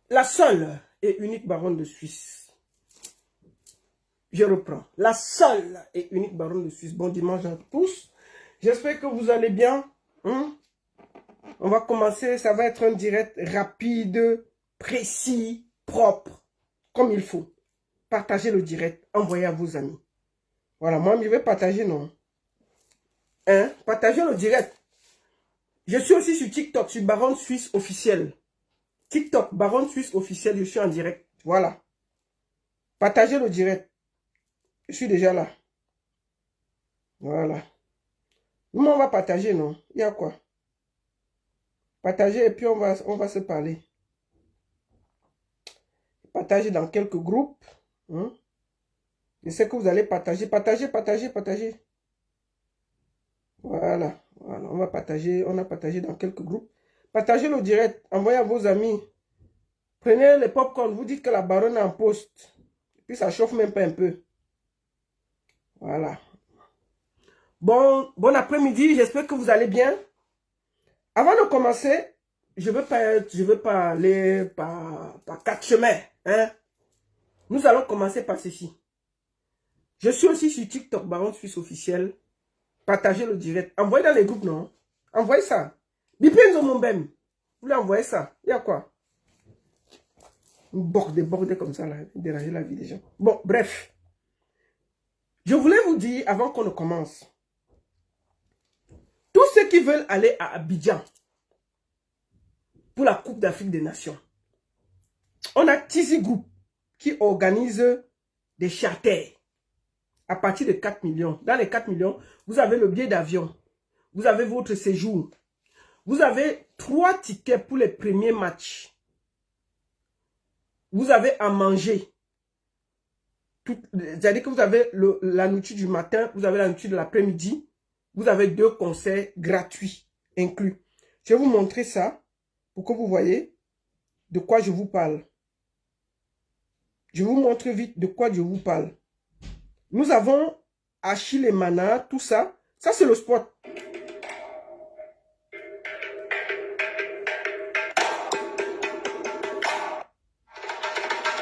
La seule et unique baronne de Suisse. Je reprends. La seule et unique baronne de Suisse. Bon dimanche à tous. J'espère que vous allez bien. On va commencer. Ça va être un direct rapide, précis, propre, comme il faut. Partagez le direct. Envoyez à vos amis. Voilà, moi je vais partager, non. Partagez le direct. Je suis aussi sur TikTok, sur Baronne Suisse officielle. TikTok, Baronne Suisse officielle, je suis en direct. Voilà. Partagez le direct. Je suis déjà là. Voilà. Nous, on va partager, non? Il y a quoi? Partager et puis on va se parler. Partager dans quelques groupes. Je sais que vous allez partager. Partagez. Voilà. On va partager. On a partagé dans quelques groupes. Partagez le direct. Envoyez à vos amis. Prenez les popcorn. Vous dites que la baronne est en poste. Puis ça chauffe même pas un peu. Voilà. Bon après-midi. J'espère que vous allez bien. Avant de commencer, je veux parler par quatre chemins. Nous allons commencer par ceci. Je suis aussi sur TikTok, Baronne Suisse officielle. Partagez le direct. Envoyez dans les groupes, non? Envoyez ça. Bipenzo mon bem. Vous voulez envoyer ça? Il y a quoi? Bordé comme ça, là. Déranger la vie des gens. Bon, bref. Je voulais vous dire, avant qu'on ne commence, tous ceux qui veulent aller à Abidjan pour la Coupe d'Afrique des Nations, on a Tizi Group qui organise des charters à partir de 4 millions. Dans les 4 millions, vous avez le billet d'avion, vous avez votre séjour, vous avez 3 tickets pour les premiers matchs, vous avez à manger. C'est-à-dire que vous avez la nourriture du matin, vous avez la nourriture de l'après-midi, vous avez 2 concerts gratuits inclus. Je vais vous montrer ça pour que vous voyez de quoi je vous parle. Je vous montre vite de quoi je vous parle. Nous avons Achille et Mana, tout ça. Ça, c'est le spot.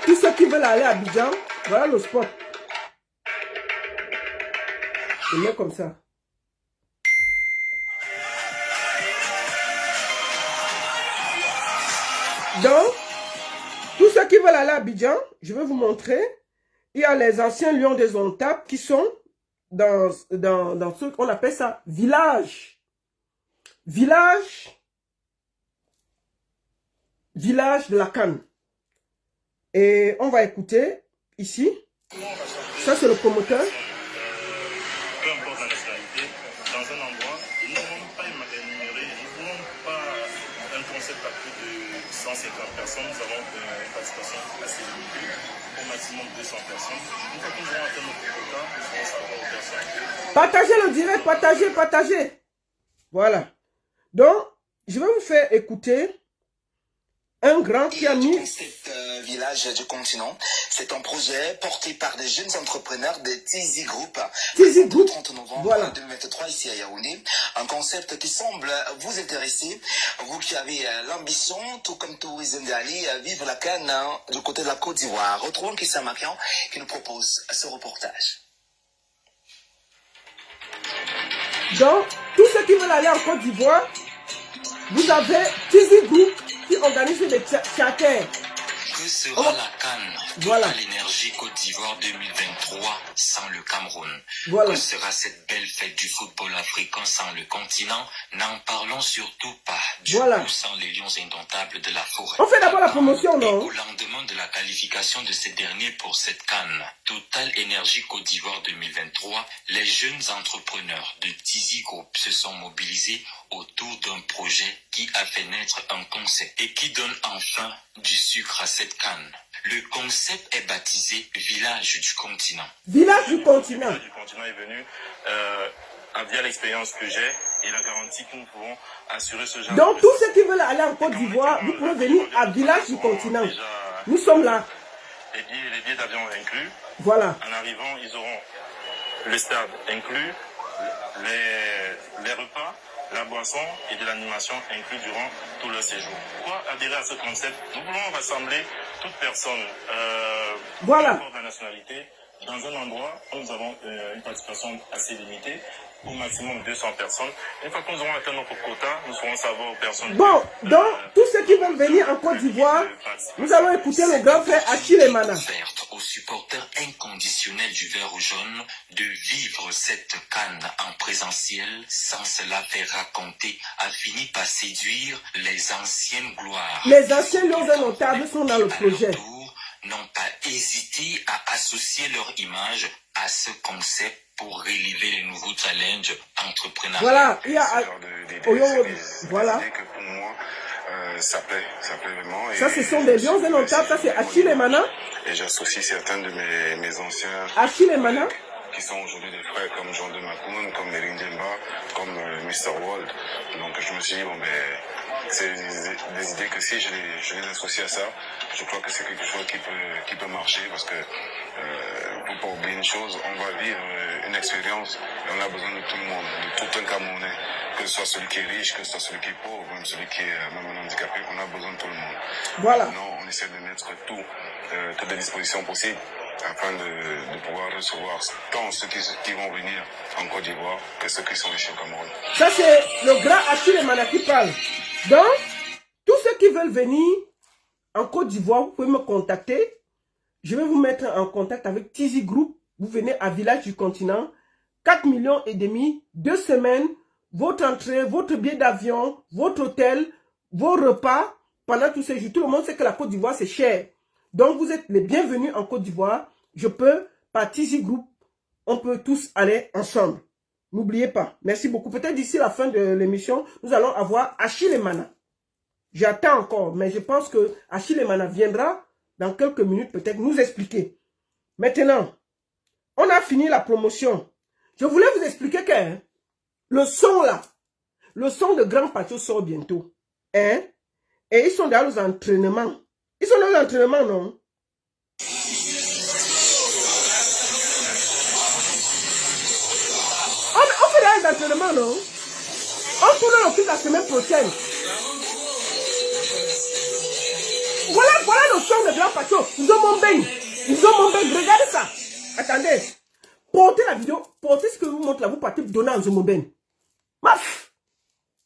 Tous ceux qui veulent aller à Abidjan, voilà le spot. Je mets comme ça. Donc, tous ceux qui veulent aller à Abidjan, je vais vous montrer. Il y a les anciens lions des Ontables qui sont dans ce qu'on appelle ça village. Village de la Canne. Et on va écouter ici. Ça, c'est le promoteur. Peu importe la nationalité, dans un endroit, nous n'avons pas énuméré, nous n'avons pas un concept à plus de 150 personnes. Nous avons une participation assez limitée, au maximum 200 personnes. Une fois que nous aurons atteint notre quota, nous ferons savoir aux personnes. Partagez le direct, partagez. Voilà. Donc, je vais vous faire écouter un grand qui a mis... Village du continent, c'est un projet porté par des jeunes entrepreneurs de Tizi Group. Tizi Group, 30 novembre voilà. 2023 ici à Yaoundé. Un concept qui semble vous intéresser. Vous qui avez l'ambition, tout comme Tourisme d'Ali, vivre la canne du côté de la Côte d'Ivoire. Retrouvons Christian Makian qui nous propose ce reportage. Donc, tous ceux qui veulent aller en Côte d'Ivoire, vous avez Tizi Group qui organise des charters. Que sera la canne Voilà. Total Énergie Côte d'Ivoire 2023 sans le Cameroun? Voilà. Que sera cette belle fête du football africain sans le continent? N'en parlons surtout pas. Du Voilà. coup, sans les lions indomptables de la forêt. On fait d'abord la promotion, non? Et au lendemain de la qualification de ces derniers pour cette canne, Total Énergie Côte d'Ivoire 2023, les jeunes entrepreneurs de Tizi Group se sont mobilisés autour d'un projet qui a fait naître un concept et qui donne enfin du sucre à cette canne. Le concept est baptisé Village du continent. Village du continent. Le Village du continent est venu via l'expérience que j'ai et la garantie que nous pouvons assurer ce genre Donc, de... tous ceux qui veulent aller en Côte d'Ivoire, vous pouvez venir à Village du continent. Nous sommes là. Les billets d'avion inclus. Voilà. En arrivant, ils auront le stade inclus, les repas, la boisson et de l'animation inclus durant tout leur séjour. Pour adhérer à ce concept, nous voulons rassembler toute personne voilà. de la nationalité dans un endroit où nous avons une participation assez limitée, au maximum 200 personnes. Une fois que nous aurons atteint notre quota, nous ferons savoir aux personnes... Bon, donc, tous ceux qui veulent venir en Côte d'Ivoire, nous allons écouter le grand frère Achille Mana. Aux supporters inconditionnels du vert ou jaune de vivre cette canne en présentiel sans se la faire raconter a fini par séduire les anciennes gloires. Les anciens lions indomptables sont dans le projet. N'ont pas hésité à associer leur image à ce concept pour relever les nouveaux challenges entrepreneuriaux. Voilà, il y a... Voilà. Que pour moi, ça plaît vraiment. Ça, ce sont des lions indomptables, ça c'est Achille Mana. Et j'associe certains de mes anciens... Achille Mana. Qui sont aujourd'hui des frères comme Jean de Macoun, comme Erin Demba, comme Mr. World. Donc je me suis dit, bon ben... C'est des idées que si je les associe à ça, je crois que c'est quelque chose qui peut marcher parce que pour pas oublier une chose, on va vivre une expérience et on a besoin de tout le monde, de tout un Camerounais, que ce soit celui qui est riche, que ce soit celui qui est pauvre, même celui qui est même handicapé, on a besoin de tout le monde. Voilà. Maintenant, on essaie de mettre toutes les dispositions possibles afin de pouvoir recevoir tant ceux qui vont venir en Côte d'Ivoire que ceux qui sont ici au Cameroun. Ça c'est le grand Achille Mana qui parle. Donc, tous ceux qui veulent venir en Côte d'Ivoire, vous pouvez me contacter. Je vais vous mettre en contact avec Tizi Group. Vous venez à Village du Continent. 4,5 millions, 2 semaines, votre entrée, votre billet d'avion, votre hôtel, vos repas pendant tous ces jours. Tout le monde sait que la Côte d'Ivoire, c'est cher. Donc, vous êtes les bienvenus en Côte d'Ivoire. Je peux, par Tizi Group, on peut tous aller ensemble. N'oubliez pas. Merci beaucoup. Peut-être d'ici la fin de l'émission, nous allons avoir Achille Mana. J'attends encore, mais je pense que Achille Mana viendra dans quelques minutes peut-être nous expliquer. Maintenant, on a fini la promotion. Je voulais vous expliquer que le son là, le son de Grand Patio sort bientôt. Hein? Et ils sont dans les entraînements. Ils sont dans les entraînements, non? On fait des entraînements, non? On tourne le clip la semaine prochaine. Voilà le son de Grand Patio. Ils ont mon bain. Regardez ça. Attendez. Portez la vidéo. Portez ce que je vous montre là. Vous partez donner à Zomomben. Maf.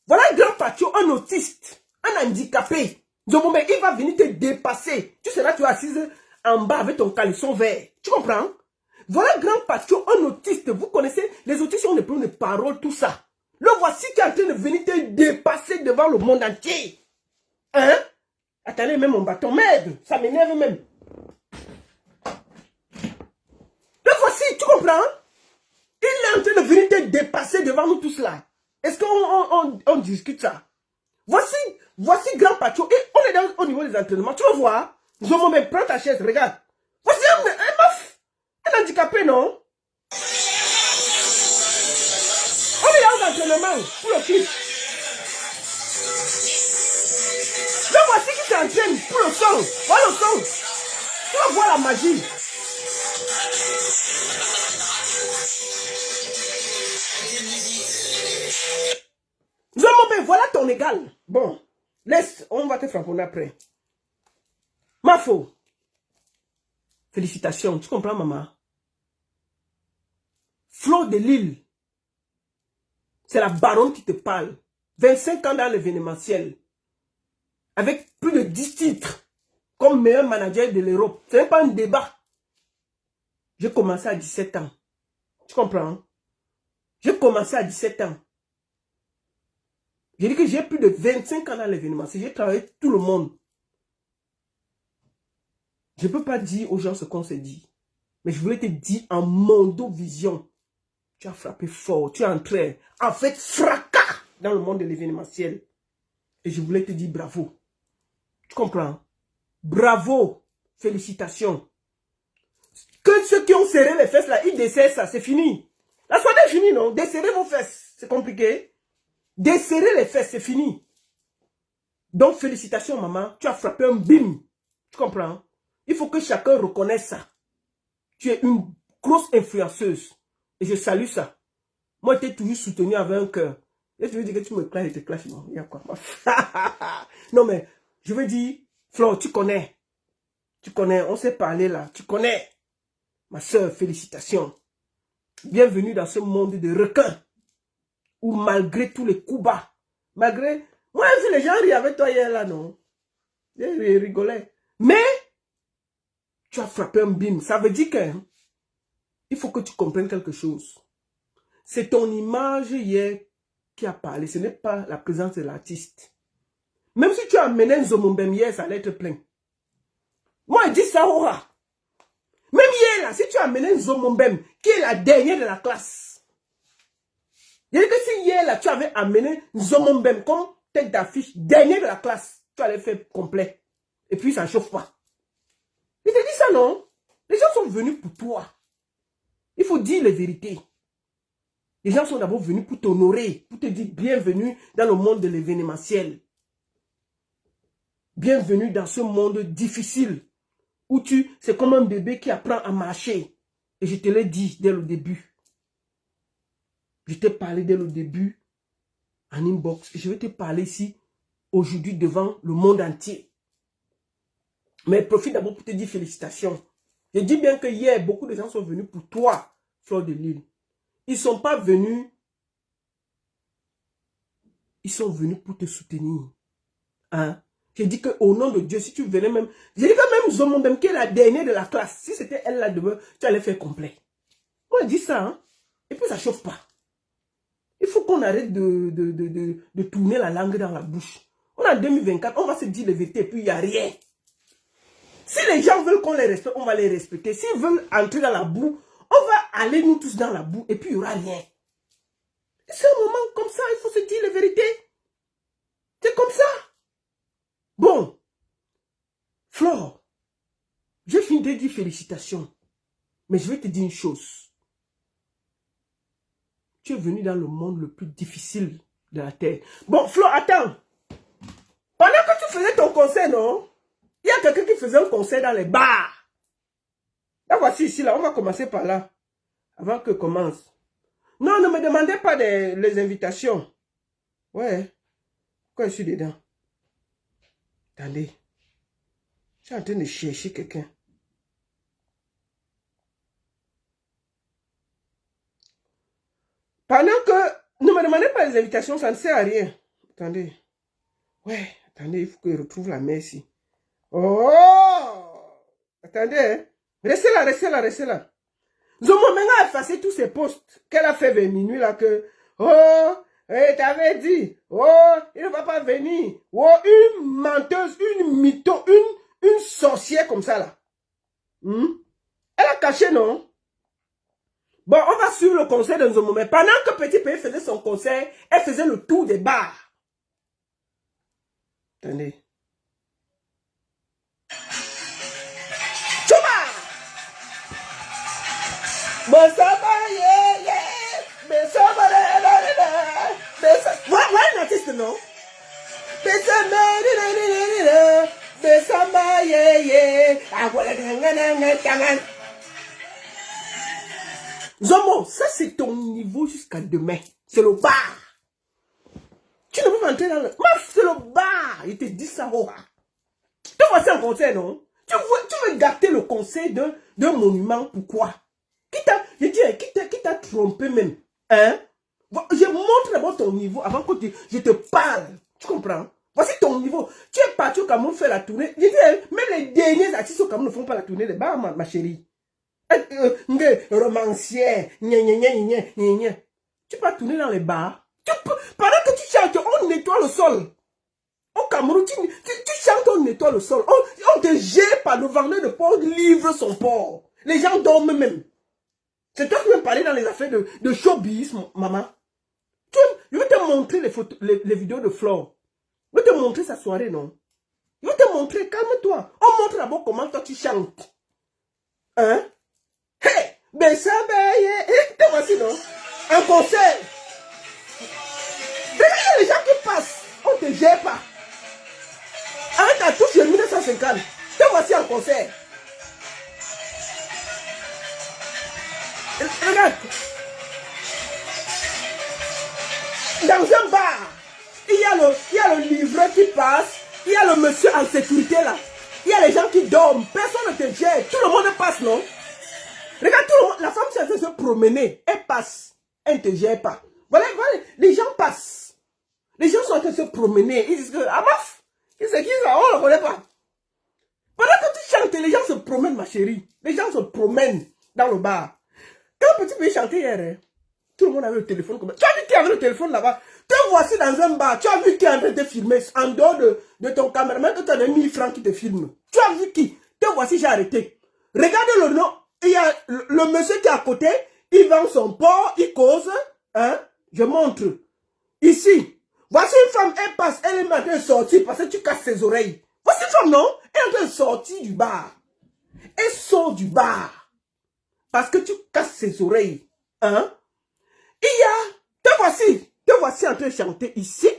Voilà Grand Patio, un autiste, un handicapé. Zomomben, il va venir te dépasser. Tu seras, tu es assise en bas avec ton caleçon vert. Tu comprends? Voilà Grand Patio, un autiste. Vous connaissez, les autistes ont des problèmes de parole, tout ça. Le voici qui est en train de venir te dépasser devant le monde entier. Hein? Attendez, même mon bâton m'aide. Ça m'énerve même. Le voici, tu comprends? Il est en train de venir te dépasser devant nous tous là. Est-ce qu'on discute ça? Voici Grand Patio. Et on est au niveau des entraînements. Tu vas voir? Zomo, mais prends ta chaise, regarde. Voici un meuf. Un handicapé, non? On est là aux entraînements pour le clip. Le voici qui s'entraîne pour le son. Voilà le son. Tu vas voir la magie. Zomo, voilà ton égal. Bon, laisse, on va te frapper après. Mafo. Félicitations, tu comprends, maman? Flo de Lille. C'est la baronne qui te parle. 25 ans dans l'événementiel. Avec plus de 10 titres. Comme meilleur manager de l'Europe. Ce n'est pas un débat. J'ai commencé à 17 ans. Tu comprends? J'ai commencé à 17 ans. J'ai dit que j'ai plus de 25 ans dans l'événementiel. J'ai travaillé avec tout le monde. Je ne peux pas dire aux gens ce qu'on s'est dit. Mais je voulais te dire en mondovision. Tu as frappé fort. Tu es entré avec fracas dans le monde de l'événementiel. Et je voulais te dire bravo. Tu comprends? Bravo. Félicitations. Que ceux qui ont serré les fesses là, ils desserrent ça. C'est fini. La soirée est finie, non? Desserrez vos fesses. C'est compliqué. Desserrer les fesses, c'est fini. Donc, félicitations, maman. Tu as frappé un bim. Tu comprends? Il faut que chacun reconnaisse ça. Tu es une grosse influenceuse. Et je salue ça. Moi, je t'ai toujours soutenu avec un cœur. Et tu veux dire que tu me clashes, je te clash, non, il y a quoi? Non, mais, je veux dire, Flo, tu connais, on s'est parlé là, tu connais. Ma soeur, félicitations. Bienvenue dans ce monde de requins, où malgré tous les coups bas, malgré, moi, si les gens rient avec toi hier là, non, ils rigolaient. Mais, tu as frappé un bim, ça veut dire que, il faut que tu comprennes quelque chose. C'est ton image hier qui a parlé, ce n'est pas la présence de l'artiste. Même si tu as amené un Zomombem hier, ça allait être plein. Moi, je dis ça, aura. Même hier, là, si tu as amené un Zomombem, qui est la dernière de la classe. Je dis que si hier, là, tu avais amené un Zomombem comme tête d'affiche, dernière de la classe, tu allais faire complet. Et puis, ça ne chauffe pas. Je te dis ça, non? Les gens sont venus pour toi. Il faut dire les vérités. Les gens sont d'abord venus pour t'honorer, pour te dire bienvenue dans le monde de l'événementiel. Bienvenue dans ce monde difficile où c'est comme un bébé qui apprend à marcher. Et je te l'ai dit dès le début. Je t'ai parlé dès le début en inbox. Et je vais te parler ici aujourd'hui devant le monde entier. Mais profite d'abord pour te dire félicitations. Je dis bien que hier, beaucoup de gens sont venus pour toi, Fleur de Lille. Ils ne sont pas venus. Ils sont venus pour te soutenir. Hein? Je dis qu'au nom de Dieu, si tu venais même... Je dis que même Zomondem, qui est la dernière de la classe, si c'était elle là demain, tu allais faire complet. Moi, je dis ça. Hein? Et puis, ça ne chauffe pas. Il faut qu'on arrête de tourner la langue dans la bouche. On est en 2024, on va se dire les vérités et puis il n'y a rien. Si les gens veulent qu'on les respecte, on va les respecter. S'ils veulent entrer dans la boue, on va aller nous tous dans la boue et puis il n'y aura rien. C'est un moment comme ça, il faut se dire les vérités. C'est comme ça. Bon. Flore, j'ai fini de dire félicitations. Mais je vais te dire une chose. Tu es venu dans le monde le plus difficile de la terre. Bon, Flore, attends. Pendant que tu faisais ton concert, non? Il y a quelqu'un qui faisait un concert dans les bars. Là, voici ici, là. On va commencer par là. Avant que commence. Non, ne me demandez pas les invitations. Ouais. Pourquoi je suis dedans? Attendez. Je suis en train de chercher quelqu'un. Pendant que... Ne me demandez pas les invitations, ça ne sert à rien. Attendez. Ouais, attendez, il faut que je retrouve la main ici. Oh! Attendez, hein. Restez là, restez là, restez là. Zomomenga a effacé tous ses posts qu'elle a fait vers minuit là que... Oh! T'avais dit, oh, il ne va pas venir. Oh, une menteuse, une mytho, une sorcière comme ça là. Elle a caché, non? Bon, on va suivre le concert de Nzomo. Mais pendant que Petit Pays faisait son concert, elle faisait le tour des bars. Attendez. Chouba! Bon, ça va, yeah, yeah. Mais ça va, voilà un artiste, non? Zomo, ça c'est ton niveau jusqu'à demain. C'est le bar. Tu ne peux pas entrer dans le... C'est le bar. Il te dit ça, oh. Tu vois, c'est un concert, non? Tu veux gâter le concert d'un monument, pourquoi? Qui t'a trompé même? Hein? Je montre d'abord ton niveau avant que je te parle. Tu comprends? Voici ton niveau. Tu es parti au Cameroun faire la tournée. Je dis, même les derniers artistes au Cameroun ne font pas la tournée des bars, ma chérie. Romancière. Tu peux tourner dans les bars. Pendant que tu chantes, on nettoie le sol. Au Cameroun, tu chantes, on nettoie le sol. On te jette par le vendeur de porc, livre son porc. Les gens dorment même. C'est toi qui veux parler dans les affaires de showbiz, maman. Je vais te montrer les vidéos de Flore. Je vais te montrer sa soirée, non? Je vais te montrer, calme-toi. On montre d'abord comment toi tu chantes. Hein? Hey! Ben ça, te voici, non? Un concert. Regarde les gens qui passent. On te gère pas. Avec ta touche de 1950. Te voici en concert. Regarde. Dans un bar, il y a le livreur qui passe, il y a le monsieur en sécurité là. Il y a les gens qui dorment, personne ne te gère, tout le monde passe, non? Regarde, tout le monde, la femme qui est en train de se promener, elle passe, elle ne te gère pas. Voilà, les gens passent. Les gens sont en train de se promener, ils disent que, ah maf, c'est qui ça? On ne le connaît pas. Pendant que tu chantes, les gens se promènent, ma chérie. Les gens se promènent dans le bar. Quand petit pays chantait hier, hein, tout le monde avait le téléphone. Tu as vu qui avait le téléphone là-bas? Te voici dans un bar. Tu as vu qui est en train de te filmer en dehors de ton caméraman que tu as des 1000 francs qui te filment. Tu as vu qui? Te voici, j'ai arrêté. Regardez le nom. Il y a le monsieur qui est à côté. Il vend son porc, il cause. Hein? Je montre. Ici. Voici une femme, elle passe, elle est en train de sortir parce que tu casses ses oreilles. Voici une femme, non? Elle est en train de sortir du bar. Elle sort du bar. Parce que tu casses ses oreilles. Hein? Il y a, te voici en train de chanter ici,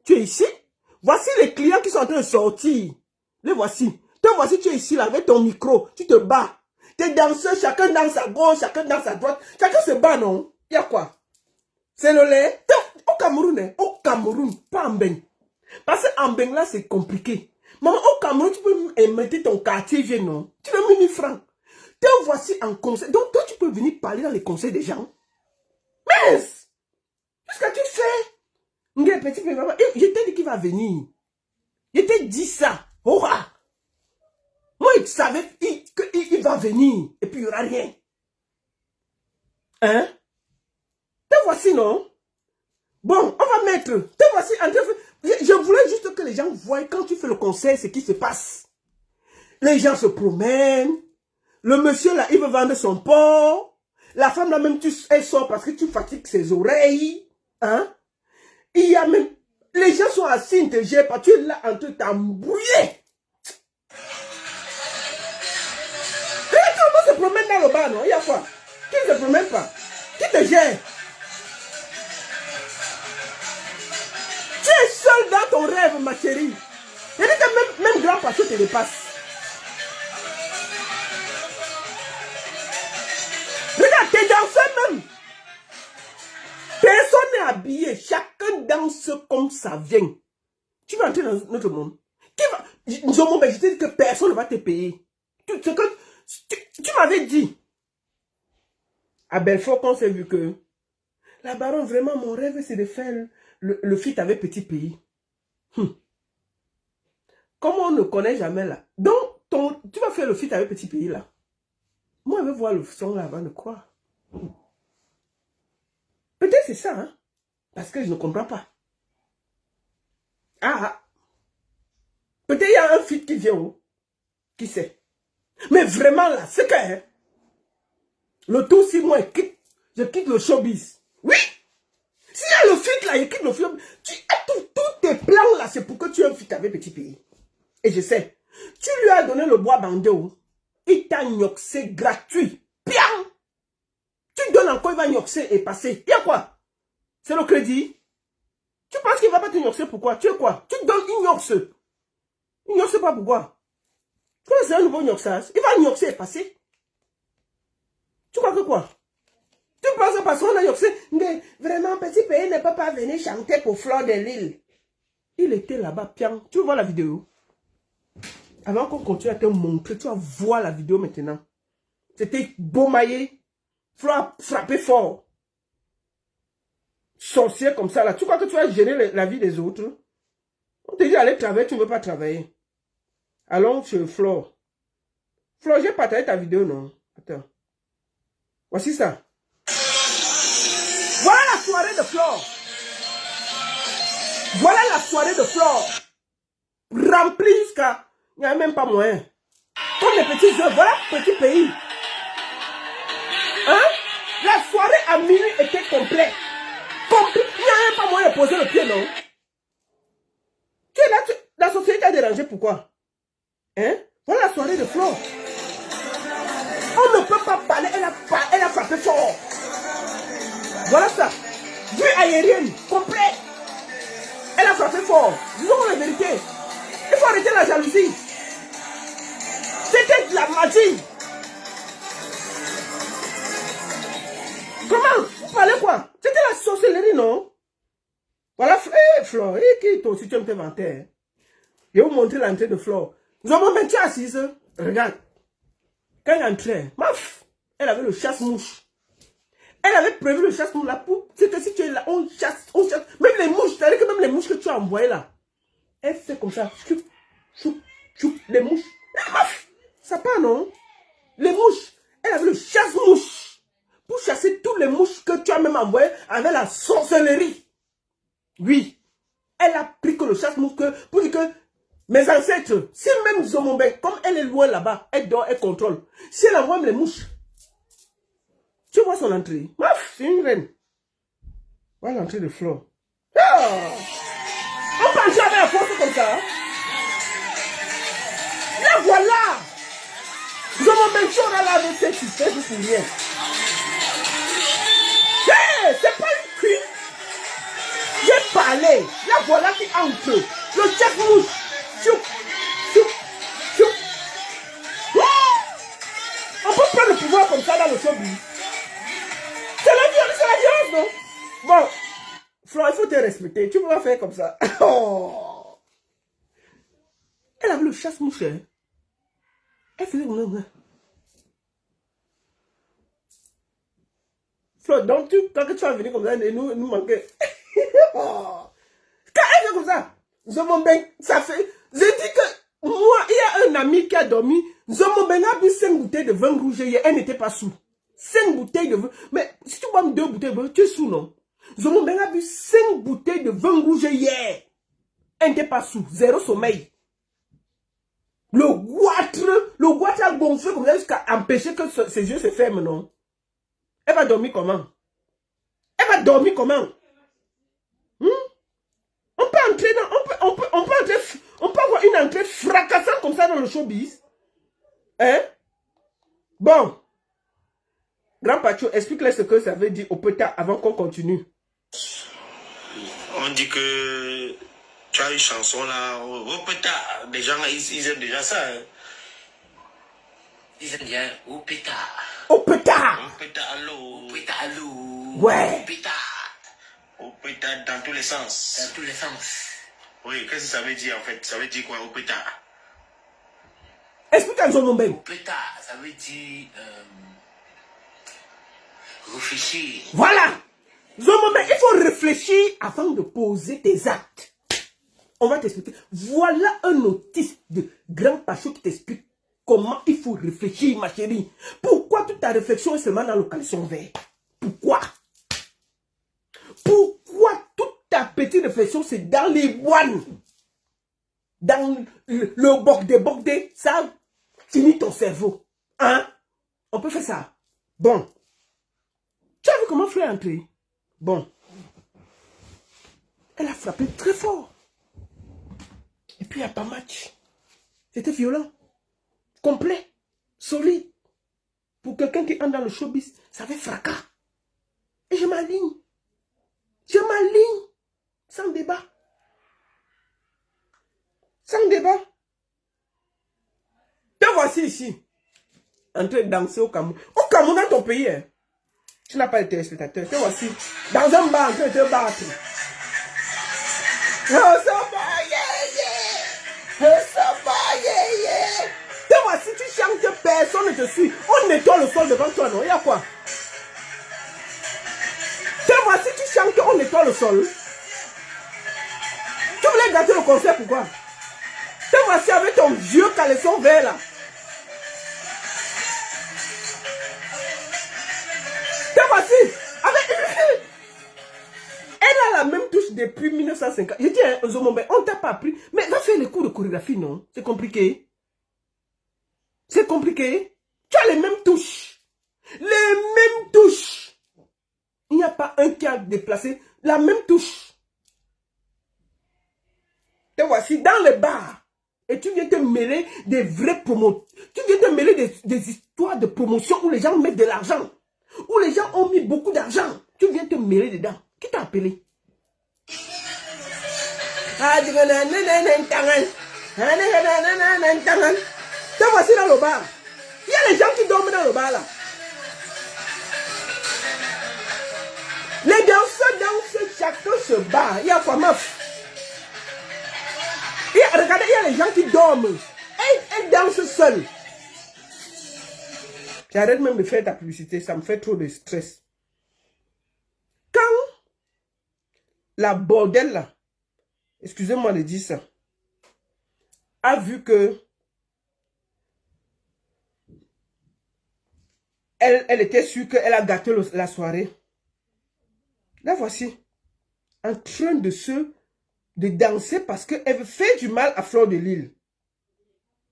tu es ici, voici les clients qui sont en train de sortir, les voici, te voici, tu es ici là avec ton micro, tu te bats, tes danseurs, chacun danse à gauche, chacun danse à droite, chacun se bat, non? Il y a quoi? C'est le lait, au Cameroun, pas en Beng, parce qu'en Beng là c'est compliqué, maman, au Cameroun tu peux mettre ton quartier, viens, non? Tu veux 1000 francs, te voici en conseil, donc toi tu peux venir parler dans les conseils des gens. Mais, qu'est-ce que tu fais? Petit maman, je t'ai dit qu'il va venir. Je t'ai dit ça. Moi, il savait qu'il va venir. Et puis, il n'y aura rien. Hein? Te voici, non? Bon, on va mettre. Te voici en train de... Je voulais juste que les gens voient quand tu fais le concert ce qui se passe. Les gens se promènent. Le monsieur, là, il veut vendre son porc. La femme là même, elle sort parce que tu fatigues ses oreilles. Hein? Il y a même... Les gens sont assis, ils ne te gèrent pas. Tu es là en train de t'embrouiller. Regarde, tout le monde se promène dans le bar, non? Il y a quoi? Qui ne se promène pas? Qui te gère? Tu es seul dans ton rêve, ma chérie. Il y a que même grand patron te dépasse. Regarde, tes danseurs même. Personne n'est habillé. Chacun danse comme ça vient. Tu vas entrer dans notre monde. Je t'ai dit que personne ne va te payer. Tu m'avais dit. À Belfort, quand on s'est vu que la baronne, vraiment, mon rêve, c'est de faire le feat avec Petit Pays. Comme on ne connaît jamais là. Donc, tu vas faire le feat avec Petit Pays là. Moi, je veux voir le son là avant de croire. Peut-être c'est ça, hein? Parce que je ne comprends pas. Ah! Peut-être il y a un feat qui vient où? Qui sait? Mais vraiment là, c'est que... Hein? Le tout, si moi, je quitte le showbiz. Oui! S'il y a le feat là, il quitte le showbiz. Tous tes plans là, c'est pour que tu aies un feat avec Petit Pays. Et je sais. Tu lui as donné le bois bandé. Il t'a gnoxé gratuit. Piam! Tu donnes encore, il va gnoxer et passer. Il y a quoi? C'est le crédit. Tu penses qu'il ne va pas te gnoxer pourquoi? Tu es quoi? Tu donnes une gnoxe. Il ne gnoxe pas pourquoi? Tu vois, c'est un nouveau gnoxage. Il va gnoxer et passer. Tu crois que quoi? Tu penses que parce qu'on a gnoxé, mais vraiment, Petit Pays ne peut pas venir chanter pour Fleur de Lille. Il était là-bas, pian. Tu vois la vidéo? Avant qu'on continue à te montrer, tu vas voir la vidéo maintenant. C'était beau maillé. Frapper fort. Sorcier comme ça là. Tu crois que tu vas gêner la vie des autres? On te dit allez travailler, tu ne veux pas travailler. Allons chez Flore. Flore, j'ai partagé ta vidéo, non? Attends. Voici ça. Voilà la soirée de Flore. Voilà la soirée de Flore. Remplie jusqu'à... Il n'y a même pas moyen. Comme les petits œufs. Voilà Petit Pays. Hein? La soirée à minuit était complète. Il n'y a même pas moyen de poser le pied, non? Tu es là, la société t'a dérangé, pourquoi? Hein? Voilà la soirée de Flore. On ne peut pas parler, elle a frappé fort. Voilà ça. Vue aérienne, complète. Elle a frappé fort. Disons la vérité. Il faut arrêter la jalousie. C'était de la magie. Comment? Vous parlez quoi? C'était la sorcellerie, non? Voilà, Flore, qui toi aussi tu me fais vanter. Hein. Je vais vous montrer l'entrée de Flore. Nous avons même assise. Regarde. Quand elle entrait, maf, elle avait le chasse-mouche. Elle avait prévu le chasse-mouche là pour. C'est que si tu es là, on chasse. Même les mouches, c'est-à-dire que même les mouches que tu as envoyées là. Elle fait comme ça. Choup, choup, choup, les mouches. Maf, ça part non? Les mouches. Elle avait le chasse-mouche. Pour chasser tous les mouches que tu as même envoyées avec la sorcellerie. Oui. Elle a pris que le chasse-mouche pour dire que mes ancêtres, si même Zomombe, comme elle est loin là-bas, elle dort, elle contrôle. Si elle envoie les mouches, tu vois son entrée. Maf, c'est une reine. Voilà l'entrée de Flore. Ah! On peut entrer avec la force comme ça. La voilà. Zomombe, tu auras là avec cette système pour rien. Hey, c'est pas une cuite. J'ai parlé. La voilà qui entre. Le chasse-mouche. Choup, choup, choup. On peut prendre le pouvoir comme ça dans le showbiz. C'est la violence, non? Bon, Flore, il faut te respecter. Tu peux pas faire comme ça. Oh. Elle avait le chasse-mouche. Hein. Elle faisait comme ça. Flore, donc quand tu vas venir comme ça, nous manquer. Oh. Quand elle fait comme ça, Zomomben, ça fait. Je dis que moi, il y a un ami qui a dormi. Zomomben a bu 5 bouteilles de vin rouge hier, elle n'était pas sous. 5 bouteilles de vin. Mais si tu bois 2 bouteilles de vin, tu es sous, non? Zomomben a bu 5 bouteilles de vin rouge hier. Elle n'était pas sous. 0 sommeil. Le goitre a gonflé comme ça jusqu'à empêcher que ses yeux se ferment, non? Elle va dormir comment? Elle va dormir comment? On peut entrer dans, on peut avoir une entrée fracassante comme ça dans le showbiz. Hein? Bon. Grand Pacho, explique-les ce que ça veut dire au pétard avant qu'on continue. On dit que tu as une chanson là, au pétard. Les gens, ils aiment déjà ça. Hein. Ils aiment bien au pétard. Au pétard! Au pétard, allô. Au pétard, allô. Ouais. Au pétard. Au pétard dans tous les sens. Dans tous les sens. Oui, qu'est-ce que ça veut dire en fait? Ça veut dire quoi, au pétard? Explique à Zomomben. Au pétard, ça veut dire réfléchir. Voilà. Zomomben, il faut réfléchir avant de poser tes actes. On va t'expliquer. Voilà un autiste de Grand Pacho qui t'explique comment il faut réfléchir, ma chérie. Pourquoi toute ta réflexion est seulement dans le caleçon vert? Pourquoi? Pourquoi toute ta petite réflexion c'est dans les boines? Dans le bordé, ça finit ton cerveau. Hein? On peut faire ça. Bon. Tu as vu comment Fleur est entrée? Bon. Elle a frappé très fort. Et puis il n'y a pas match. C'était violent. Complet. Solide. Pour quelqu'un qui entre dans le showbiz, ça fait fracas. Et je m'aligne. Je m'aligne. Sans débat. Sans débat. Te voici ici. En train de danser au Cameroun. Au Cameroun, dans ton pays. Hein. Tu n'as pas été téléspectateur. Te voici. Dans un bar en train de te battre. Oh, ça va, yeah, yeah. Oh, ça va, yeah, yeah. Te voici, tu chantes, personne ne te suit. On nettoie le sol devant toi, non? Il y a quoi? Te voici, tu chantes, on nettoie le sol. Tu voulais gâter le concert, pourquoi? Te voici avec ton vieux caleçon vert là. Te voici avec... Elle a la même touche depuis 1950. Je dis à Zomombe, on t'a pas appris. Mais va faire les cours de chorégraphie, non? C'est compliqué. C'est compliqué. Tu as les mêmes touches. Les mêmes touches. Il n'y a pas un qui a déplacé la même touche. Te voici dans le bar. Et tu viens te mêler des vrais promos. Tu viens te mêler des histoires de promotion où les gens mettent de l'argent. Où les gens ont mis beaucoup d'argent. Tu viens te mêler dedans. Qui t'a appelé? Te voici dans le bar. Il y a les gens qui dorment dans le bar là. Les danseurs dansent chacun se bat. Il y a quoi, meuf? Regardez, il y a les gens qui dorment. Elle danse seule. J'arrête même de faire ta publicité, ça me fait trop de stress. Quand la bordelle là, excusez-moi de dire ça, a vu que elle était sûre qu'elle a gâté la soirée. La voici en train de danser parce qu'elle fait du mal à Fleur de Lys.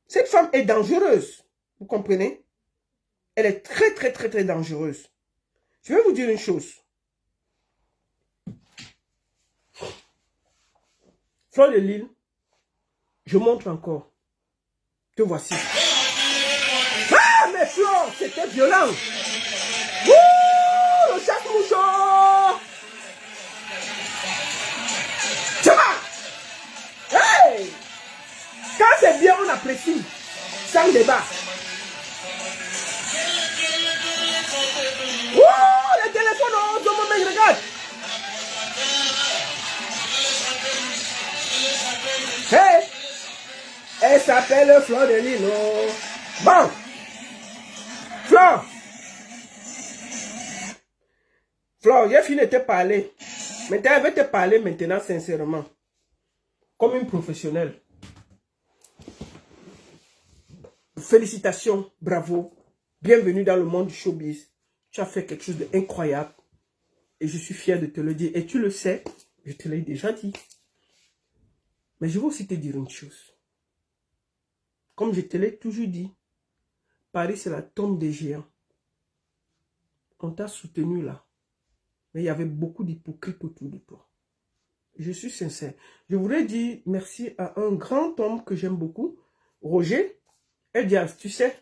Cette femme est dangereuse. Vous comprenez? Elle est très, très, très, très dangereuse. Je vais vous dire une chose. Fleur de Lys, je montre encore. Te voici. Ah, mais Fleur, c'était violent. Ouh, le chasse-mouchon. Hey! Quand c'est bien, on apprécie. Sans débat. Oh, le téléphone, oh, tout le monde regarde. Hey! Elle s'appelle Fleur de Lys. Bon. Fleur. Fleur, j'ai fini de te parler. Maintenant, elle veut te parler maintenant sincèrement. Comme une professionnelle. Félicitations, bravo. Bienvenue dans le monde du showbiz. Tu as fait quelque chose d'incroyable. Et je suis fier de te le dire. Et tu le sais, je te l'ai déjà dit. Mais je vais aussi te dire une chose. Comme je te l'ai toujours dit, Paris c'est la tombe des géants. On t'a soutenu là. Mais il y avait beaucoup d'hypocrites autour de toi. Je suis sincère. Je voudrais dire merci à un grand homme que j'aime beaucoup, Roger. Elias, tu sais,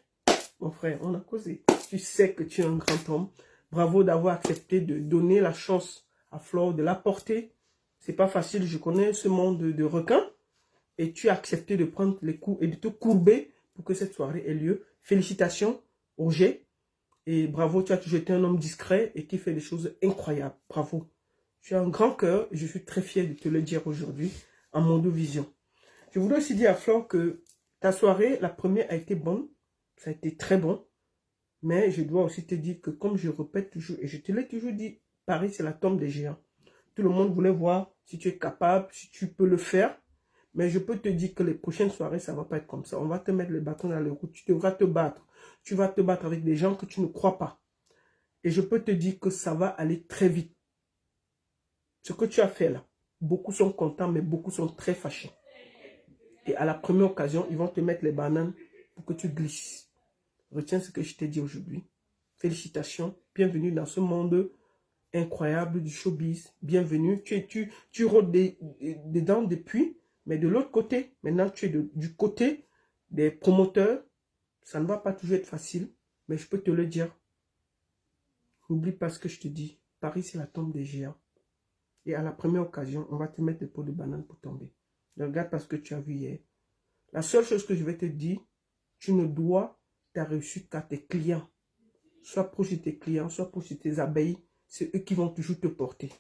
mon frère, on a causé. Tu sais que tu es un grand homme. Bravo d'avoir accepté de donner la chance à Flore, de la porter. C'est pas facile, je connais ce monde de requins. Et tu as accepté de prendre les coups et de te courber pour que cette soirée ait lieu. Félicitations, Roger. Et bravo, tu as toujours été un homme discret et qui fait des choses incroyables. Bravo. Tu as un grand cœur et je suis très fier de te le dire aujourd'hui en Mondovision. Je voudrais aussi dire à Flore que ta soirée, la première a été bonne. Ça a été très bon. Mais je dois aussi te dire que comme je répète toujours, et je te l'ai toujours dit, Paris c'est la tombe des géants. Tout le monde voulait voir si tu es capable, si tu peux le faire. Mais je peux te dire que les prochaines soirées, ça ne va pas être comme ça. On va te mettre les bâtons dans les roues. Tu devras te battre. Tu vas te battre avec des gens que tu ne crois pas. Et je peux te dire que ça va aller très vite. Ce que tu as fait là, beaucoup sont contents, mais beaucoup sont très fâchés. Et à la première occasion, ils vont te mettre les bananes pour que tu glisses. Retiens ce que je t'ai dit aujourd'hui. Félicitations. Bienvenue dans ce monde incroyable du showbiz. Bienvenue. Tu rôdes dedans depuis, mais de l'autre côté, maintenant tu es du côté des promoteurs. Ça ne va pas toujours être facile, mais je peux te le dire. N'oublie pas ce que je te dis. Paris, c'est la tombe des géants. Et à la première occasion, on va te mettre des pots de banane pour tomber. Ne regarde pas ce que tu as vu hier. La seule chose que je vais te dire, tu ne dois ta réussite qu'à tes clients. Sois proche de tes clients, sois proche de tes abeilles. C'est eux qui vont toujours te porter.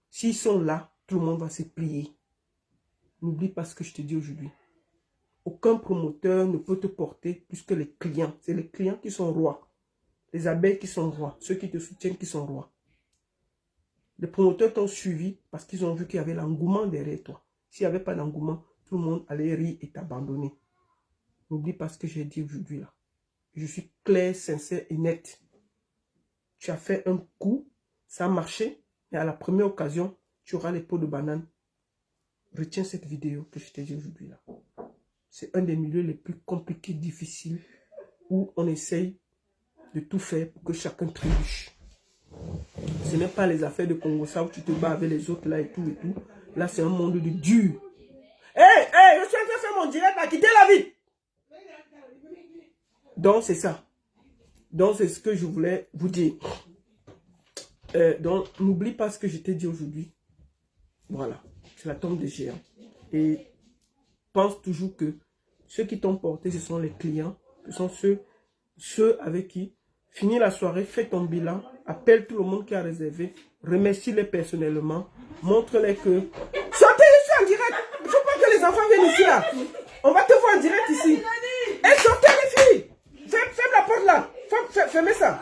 S'ils sont là, tout le monde va se plier. N'oublie pas ce que je te dis aujourd'hui. Aucun promoteur ne peut te porter plus que les clients. C'est les clients qui sont rois. Les abeilles qui sont rois. Ceux qui te soutiennent qui sont rois. Les promoteurs t'ont suivi parce qu'ils ont vu qu'il y avait l'engouement derrière toi. S'il n'y avait pas d'engouement, tout le monde allait rire et t'abandonner. N'oublie pas ce que j'ai dit aujourd'hui là. Je suis clair, sincère et net. Tu as fait un coup, ça a marché, et à la première occasion, tu auras les pots de banane. Retiens cette vidéo que je t'ai dit aujourd'hui là. C'est un des milieux les plus compliqués, difficiles, où on essaye de tout faire pour que chacun trébuche. Ce n'est pas les affaires de Congo, ça où tu te bats avec les autres là et tout et tout. Là, c'est un monde de dur. Hey, je suis en train de faire mon direct à quitter la vie. Donc, c'est ça. Donc, c'est ce que je voulais vous dire. Donc, n'oublie pas ce que je t'ai dit aujourd'hui. Voilà. C'est la tombe des géants. Et pense toujours que ceux qui t'ont porté, ce sont les clients. Ce sont ceux avec qui Finis la soirée, fais ton bilan, appelle tout le monde qui a réservé, remercie-les personnellement, montre-les que... Sortez, je suis en direct. Il ne faut pas que les enfants viennent ici là. On va te voir en direct ici. Et sortez les filles. Ferme la porte là. Fermez ça.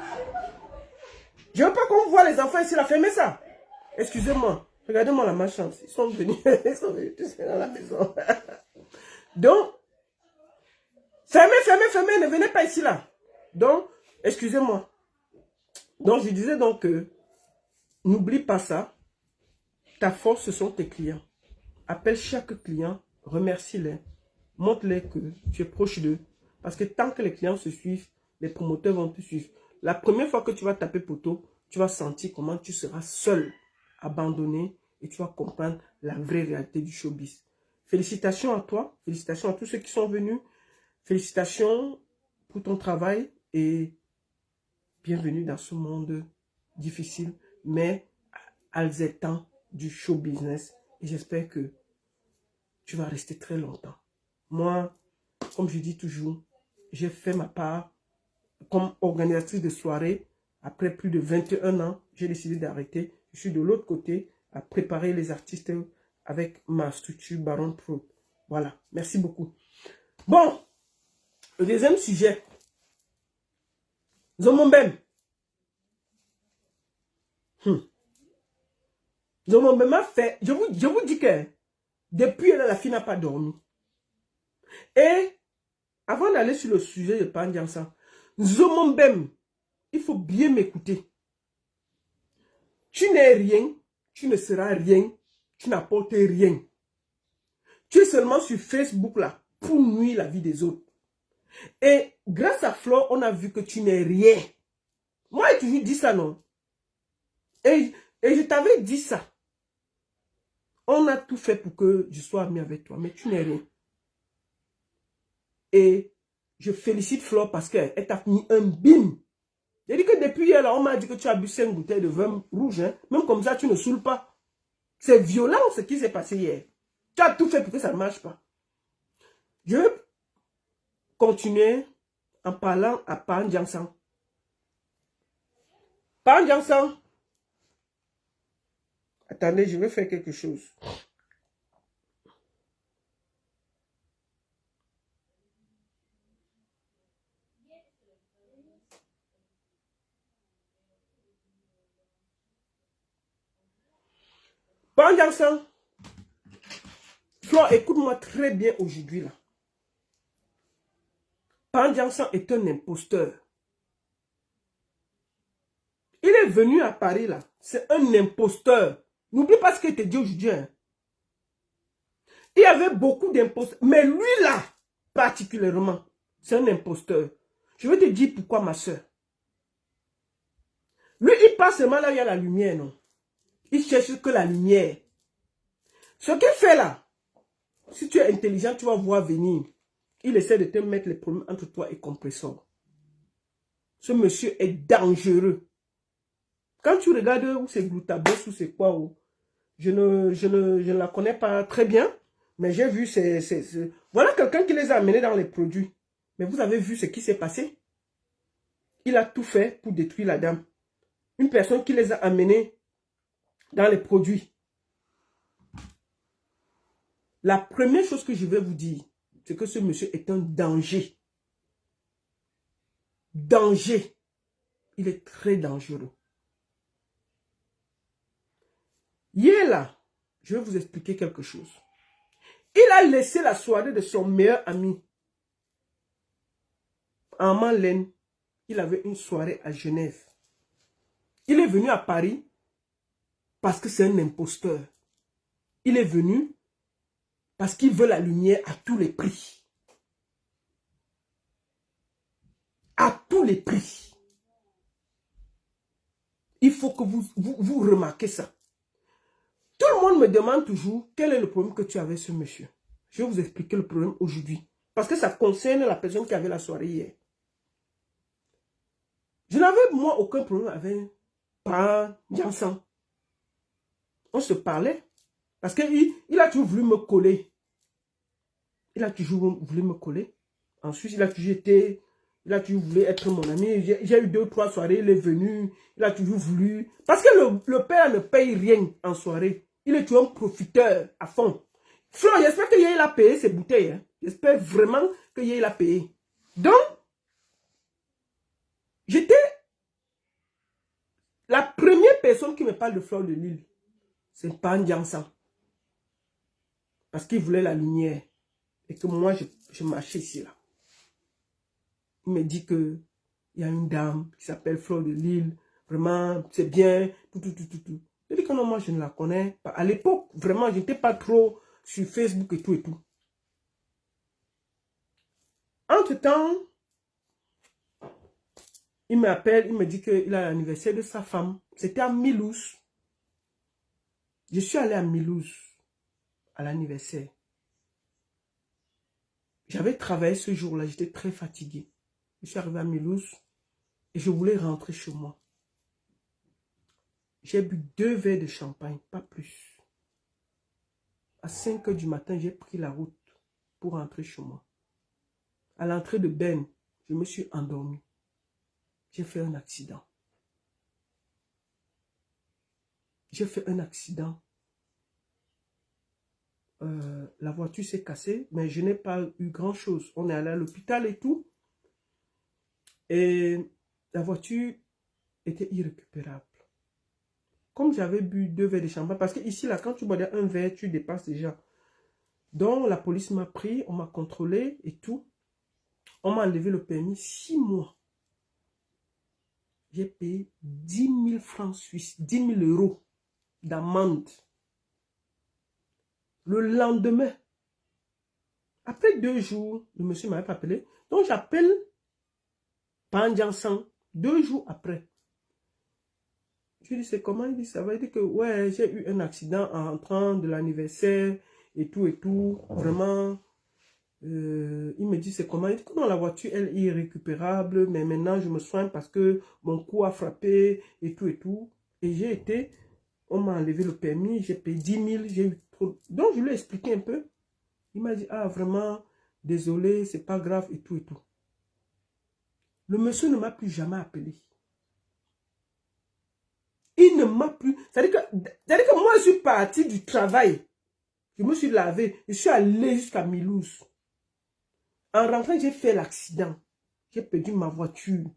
Je ne veux pas qu'on voit les enfants ici là. Fermez ça. Excusez-moi. Regardez-moi la malchance. Ils sont venus. Ils sont venus tous dans la maison. Donc, fermez. Ne venez pas ici là. Donc, excusez-moi. Donc, je disais donc que n'oublie pas ça. Ta force, ce sont tes clients. Appelle chaque client, remercie-les. Montre-les que tu es proche d'eux. Parce que tant que les clients se suivent, les promoteurs vont te suivre. La première fois que tu vas taper poteau, tu vas sentir comment tu seras seul, abandonné, et tu vas comprendre la vraie réalité du showbiz. Félicitations à toi, félicitations à tous ceux qui sont venus, félicitations pour ton travail et bienvenue dans ce monde difficile, mais alzétant du show business. Et j'espère que tu vas rester très longtemps. Moi, comme je dis toujours, j'ai fait ma part comme organisatrice de soirée. Après plus de 21 ans, j'ai décidé d'arrêter. Je suis de l'autre côté à préparer les artistes avec ma structure Baron Pro. Voilà, merci beaucoup. Bon, le deuxième sujet. Zomombem. Zomombem a fait, je vous dis que depuis elle, la fille n'a pas dormi. Et avant d'aller sur le sujet de Pandiansan, Zomombem, il faut bien m'écouter. Tu n'es rien, tu ne seras rien, tu n'apportes rien. Tu es seulement sur Facebook là pour nuire la vie des autres. Et grâce à Flore, on a vu que tu n'es rien. Moi, j'ai toujours dit ça, non? Et je t'avais dit ça. On a tout fait pour que je sois ami avec toi, mais tu n'es rien. Et je félicite Flore parce qu'elle t'a mis un bim. J'ai dit que depuis hier, là, on m'a dit que tu as bu 5 bouteilles de vin rouge. Hein. Même comme ça, tu ne saoules pas. C'est violent ce qui s'est passé hier. Tu as tout fait pour que ça ne marche pas. Je vais continuer en parlant à Pandiansan. Pandiansan. Attendez, je vais faire quelque chose. Pandiansan. Flore, écoute-moi très bien aujourd'hui là. Pandiansan est un imposteur. Il est venu à Paris là. C'est un imposteur. N'oublie pas ce qu'il te dit aujourd'hui. Hein. Il y avait beaucoup d'imposteurs. Mais lui là, particulièrement, c'est un imposteur. Je vais te dire pourquoi, ma soeur. Lui, il passe seulement là où il y a la lumière, non? Il cherche que la lumière. Ce qu'il fait là, si tu es intelligent, tu vas voir venir. Il essaie de te mettre les problèmes entre toi et Compressor. Ce monsieur est dangereux. Quand tu regardes où c'est Glutabos ou c'est quoi, je ne la connais pas très bien, mais j'ai vu, voilà quelqu'un qui les a amenés dans les produits. Mais vous avez vu ce qui s'est passé? Il a tout fait pour détruire la dame. Une personne qui les a amenés dans les produits. La première chose que je vais vous dire, c'est que ce monsieur est un danger. Danger. Il est très dangereux. Hier là, je vais vous expliquer quelque chose. Il a laissé la soirée de son meilleur ami. En Manlaine, il avait une soirée à Genève. Il est venu à Paris parce que c'est un imposteur. Il est venu parce qu'il veut la lumière à tous les prix. À tous les prix. Il faut que vous remarquez ça. Tout le monde me demande toujours quel est le problème que tu avais ce monsieur. Je vais vous expliquer le problème aujourd'hui. Parce que ça concerne la personne qui avait la soirée hier. Je n'avais moi aucun problème avec Pandiansan. On se parlait. Parce qu'il a toujours voulu me coller. Il a toujours voulu me coller. Ensuite, il a toujours été Il a toujours voulu être mon ami. J'ai eu 2 ou 3 soirées, il est venu. Il a toujours voulu. Parce que le père ne paye rien en soirée. Il est toujours un profiteur à fond. Flo, j'espère que Yé, il a payé ses bouteilles. Hein. J'espère vraiment que Yé, il a payé. Donc, j'étais la première personne qui me parle de Fleur de Lille. C'est Pandiansan. Parce qu'il voulait la lumière. Et que moi, je marchais ici, là. Il me dit que il y a une dame qui s'appelle Fleur de Lille. Vraiment, c'est bien. Tout. Je dis que non, moi, je ne la connais pas. À l'époque, vraiment, je n'étais pas trop sur Facebook et tout. Entre-temps, il m'appelle, il me dit qu'il a l'anniversaire de sa femme. C'était à Milouz. Je suis allé à Milouz à l'anniversaire. J'avais travaillé ce jour-là, j'étais très fatigué. Je suis arrivé à Milouz et je voulais rentrer chez moi. J'ai bu 2 verres de champagne, pas plus. À 5 h du matin, j'ai pris la route pour rentrer chez moi. À l'entrée de Ben, je me suis endormi. J'ai fait un accident. La voiture s'est cassée, mais je n'ai pas eu grand-chose. On est allé à l'hôpital et tout. Et la voiture était irrécupérable. Comme j'avais bu 2 verres de champagne, parce que ici, là, quand tu bois un verre, tu dépasses déjà. Donc, la police m'a pris, on m'a contrôlé et tout. On m'a enlevé le permis 6 mois. J'ai payé 10 000 francs suisses, 10 000 euros d'amende. Le lendemain, après 2 jours, le monsieur m'avait pas appelé. Donc, j'appelle Pandiansan 2 jours après. Je lui dis, c'est comment? Il dit, ça va. Il dit que, ouais, j'ai eu un accident en rentrant de l'anniversaire et tout. Vraiment, il me dit, c'est comment? Il dit que non, la voiture, elle est irrécupérable, mais maintenant, je me soigne parce que mon cou a frappé et tout. Et j'ai été, on m'a enlevé le permis, j'ai payé 10 000, j'ai eu trop. Donc, je lui ai expliqué un peu. Il m'a dit, ah, vraiment, désolé, c'est pas grave et tout. Le monsieur ne m'a plus jamais appelé. Il ne m'a plus... C'est-à-dire que moi, je suis parti du travail. Je me suis lavé. Je suis allé jusqu'à Milouz. En rentrant, j'ai fait l'accident. J'ai perdu ma voiture.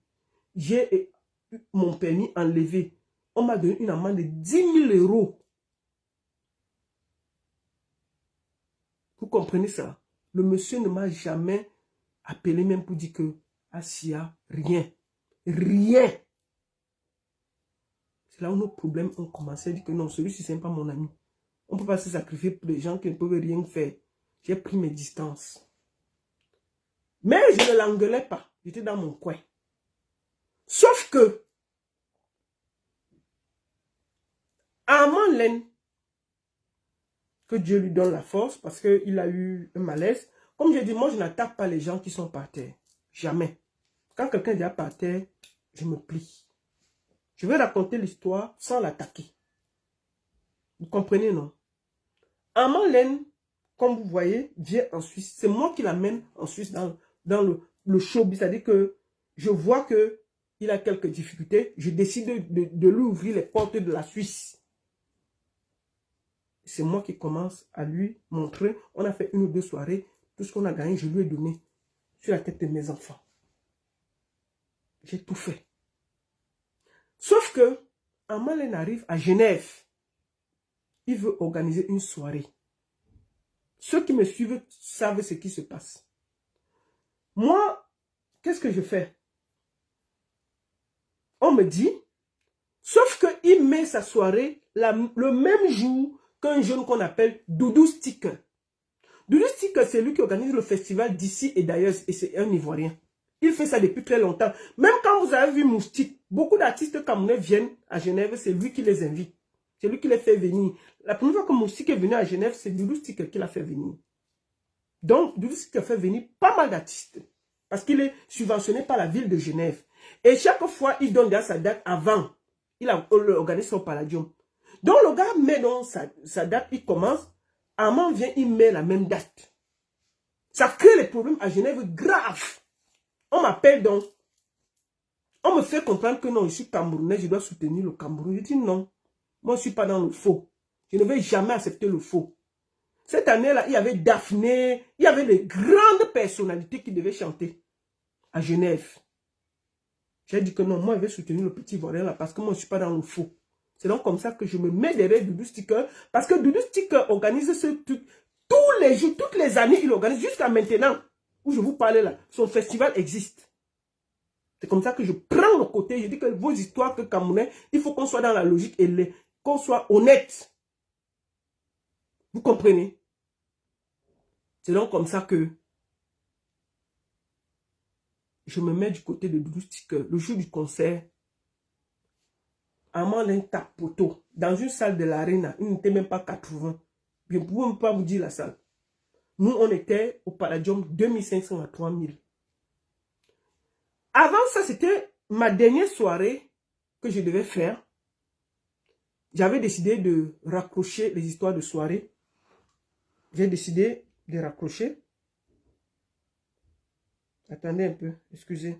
J'ai eu mon permis enlevé. On m'a donné une amende de 10 000 euros. Vous comprenez ça? Le monsieur ne m'a jamais appelé même pour dire que Assia, rien. Rien. C'est là où nos problèmes ont commencé à dire que non, celui-ci, ce n'est pas mon ami. On ne peut pas se sacrifier pour des gens qui ne peuvent rien faire. J'ai pris mes distances. Mais je ne l'engueulais pas. J'étais dans mon coin. Sauf que, Amanlen, que Dieu lui donne la force, parce qu'il a eu un malaise. Comme je dis, moi, je n'attaque pas les gens qui sont par terre. Jamais. Quand quelqu'un est déjà par terre, je me plie. Je vais raconter l'histoire sans l'attaquer. Vous comprenez, non? Amanlen, comme vous voyez, vient en Suisse. C'est moi qui l'amène en Suisse dans le showbiz. C'est-à-dire que je vois qu'il a quelques difficultés. Je décide de lui ouvrir les portes de la Suisse. C'est moi qui commence à lui montrer. On a fait 1 ou 2 soirées. Tout ce qu'on a gagné, je lui ai donné sur la tête de mes enfants. J'ai tout fait. Sauf que, Amanlen arrive à Genève. Il veut organiser une soirée. Ceux qui me suivent savent ce qui se passe. Moi, qu'est-ce que je fais? On me dit, sauf qu'il met sa soirée le même jour qu'un jeune qu'on appelle Doudou Sticker. Doudou Sticker, c'est lui qui organise le festival d'ici et d'ailleurs, et c'est un Ivoirien. Il fait ça depuis très longtemps. Même quand vous avez vu Moustique, beaucoup d'artistes camerounais viennent à Genève, c'est lui qui les invite. C'est lui qui les fait venir. La première fois que Moustique est venu à Genève, c'est Doudou Sticker qui l'a fait venir. Donc, Doudou Sticker fait venir pas mal d'artistes. Parce qu'il est subventionné par la ville de Genève. Et chaque fois, il donne déjà sa date avant. Il organise son palladium. Donc, le gars met dans sa date, il commence. Amand vient, il met la même date. Ça crée des problèmes à Genève graves. on m'appelle donc. On me fait comprendre que non, je suis Camerounais, je dois soutenir le Cameroun. Je dis non, moi je ne suis pas dans le faux. Je ne vais jamais accepter le faux. Cette année-là, il y avait Daphné, il y avait des grandes personnalités qui devaient chanter à Genève. J'ai dit que non, moi je vais soutenir le petit Ivoirien là parce que moi je ne suis pas dans le faux. C'est donc comme ça que je me mets derrière Doudou Sticker parce que Doudou Sticker organise ce truc tous les jours, toutes les années, il organise jusqu'à maintenant où je vous parle là. Son festival existe. C'est comme ça que je prends le côté, je dis que vos histoires que Camerounais, il faut qu'on soit dans la logique et qu'on soit honnête. Vous comprenez? C'est donc comme ça que je me mets du côté de Doudou Sticker. Le jour du concert, Amandine tape poteau dans une salle de l'Arena. Il n'était même pas 80. Je ne pouvais même pas vous dire la salle. Nous, on était au Palladium 2500 à 3000. Avant ça, c'était ma dernière soirée que je devais faire. J'avais décidé de raccrocher les histoires de soirée. J'ai décidé de raccrocher. Attendez un peu, excusez.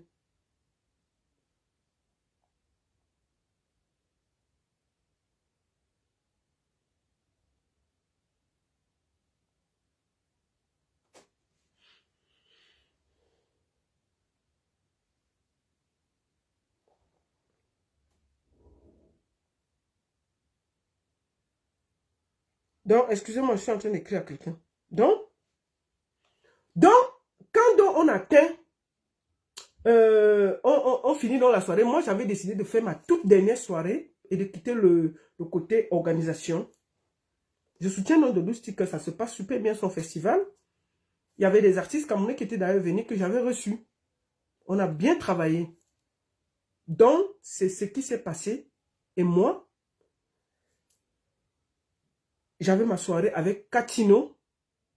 Donc, excusez-moi, je suis en train d'écrire à quelqu'un. Donc, quand on atteint, on finit dans la soirée, moi j'avais décidé de faire ma toute dernière soirée et de quitter le côté organisation. Je soutiens donc Doudou Sticker, ça se passe super bien son festival. Il y avait des artistes camerounais qui étaient d'ailleurs venus que j'avais reçus. On a bien travaillé. Donc, c'est ce qui s'est passé. Et moi, j'avais ma soirée avec Catino,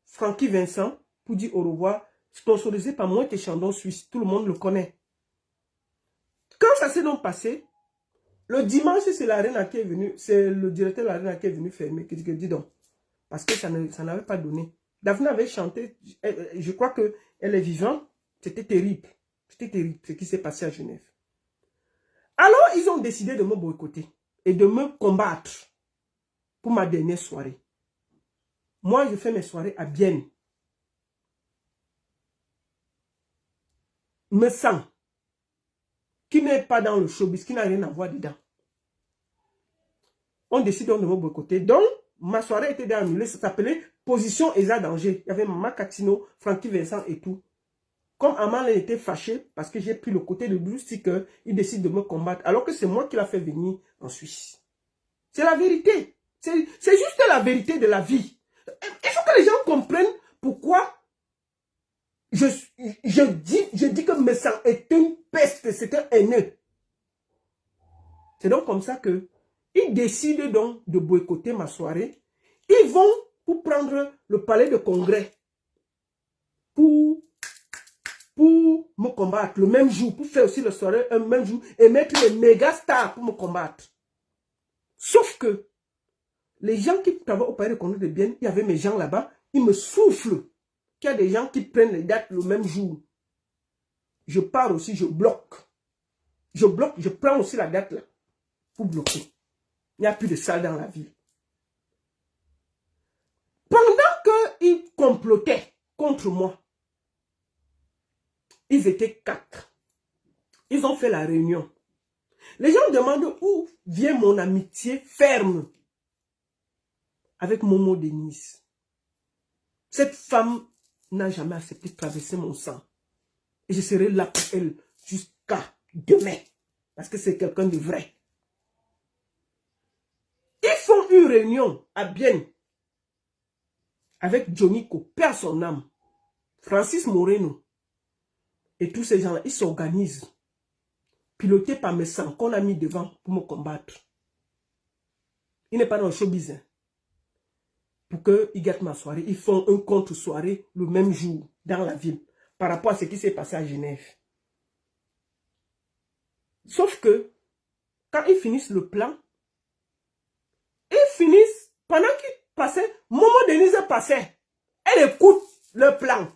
Francky Vincent, pour dire au revoir, sponsorisé par Moët et Chandon Suisse. Tout le monde le connaît. Quand ça s'est donc passé, le dimanche, c'est l'Arena qui est venu, c'est le directeur de l'Arena qui est venu fermer, qui dit que dis donc, parce que ça n'avait pas donné. Daphné avait chanté, je crois qu'elle est vivante, c'était terrible. C'était terrible ce qui s'est passé à Genève. Alors, ils ont décidé de me boycotter et de me combattre pour ma dernière soirée. Moi, je fais mes soirées à Bienne. Me sens qui n'est pas dans le showbiz, qui n'a rien à voir dedans. On décide donc de me boycotter. Donc, ma soirée était annulée. Ça s'appelait Position Esa Danger. Il y avait Maman Catino, Francky Vincent et tout. Comme Amal était fâché parce que j'ai pris le côté de Doudou Sticker, il décide de me combattre. Alors que c'est moi qui l'a fait venir en Suisse. C'est la vérité. C'est juste la vérité de la vie. Il faut que les gens comprennent pourquoi je dis que Messan est une peste, c'est un haineux. C'est donc comme ça que ils décident donc de boycotter ma soirée. Ils vont pour prendre le palais de congrès pour me combattre le même jour, pour faire aussi la soirée un même jour et mettre les méga stars pour me combattre. Sauf que les gens qui travaillent au palais de congrès de Bienne, il y avait mes gens là-bas, ils me soufflent qu'il y a des gens qui prennent les dates le même jour. Je pars aussi, je bloque. Je bloque, je prends aussi la date là pour bloquer. Il n'y a plus de salle dans la ville. Pendant qu'ils complotaient contre moi, ils étaient 4. Ils ont fait la réunion. Les gens demandent où vient mon amitié ferme avec Momo Denise. Cette femme n'a jamais accepté de traverser mon sang. Et je serai là pour elle jusqu'à demain. Parce que c'est quelqu'un de vrai. Ils font une réunion à Bienne avec Jonico, père son âme, Francis Moreno et tous ces gens-là. Ils s'organisent, pilotés par mes sangs qu'on a mis devant pour me combattre. Il n'est pas dans le showbiz. Hein. Pour qu'ils gâtent ma soirée, ils font un contre-soirée le même jour dans la ville par rapport à ce qui s'est passé à Genève. Sauf que quand ils finissent le plan, ils finissent, pendant qu'ils passaient, Momo Denise passait. Elle écoute le plan.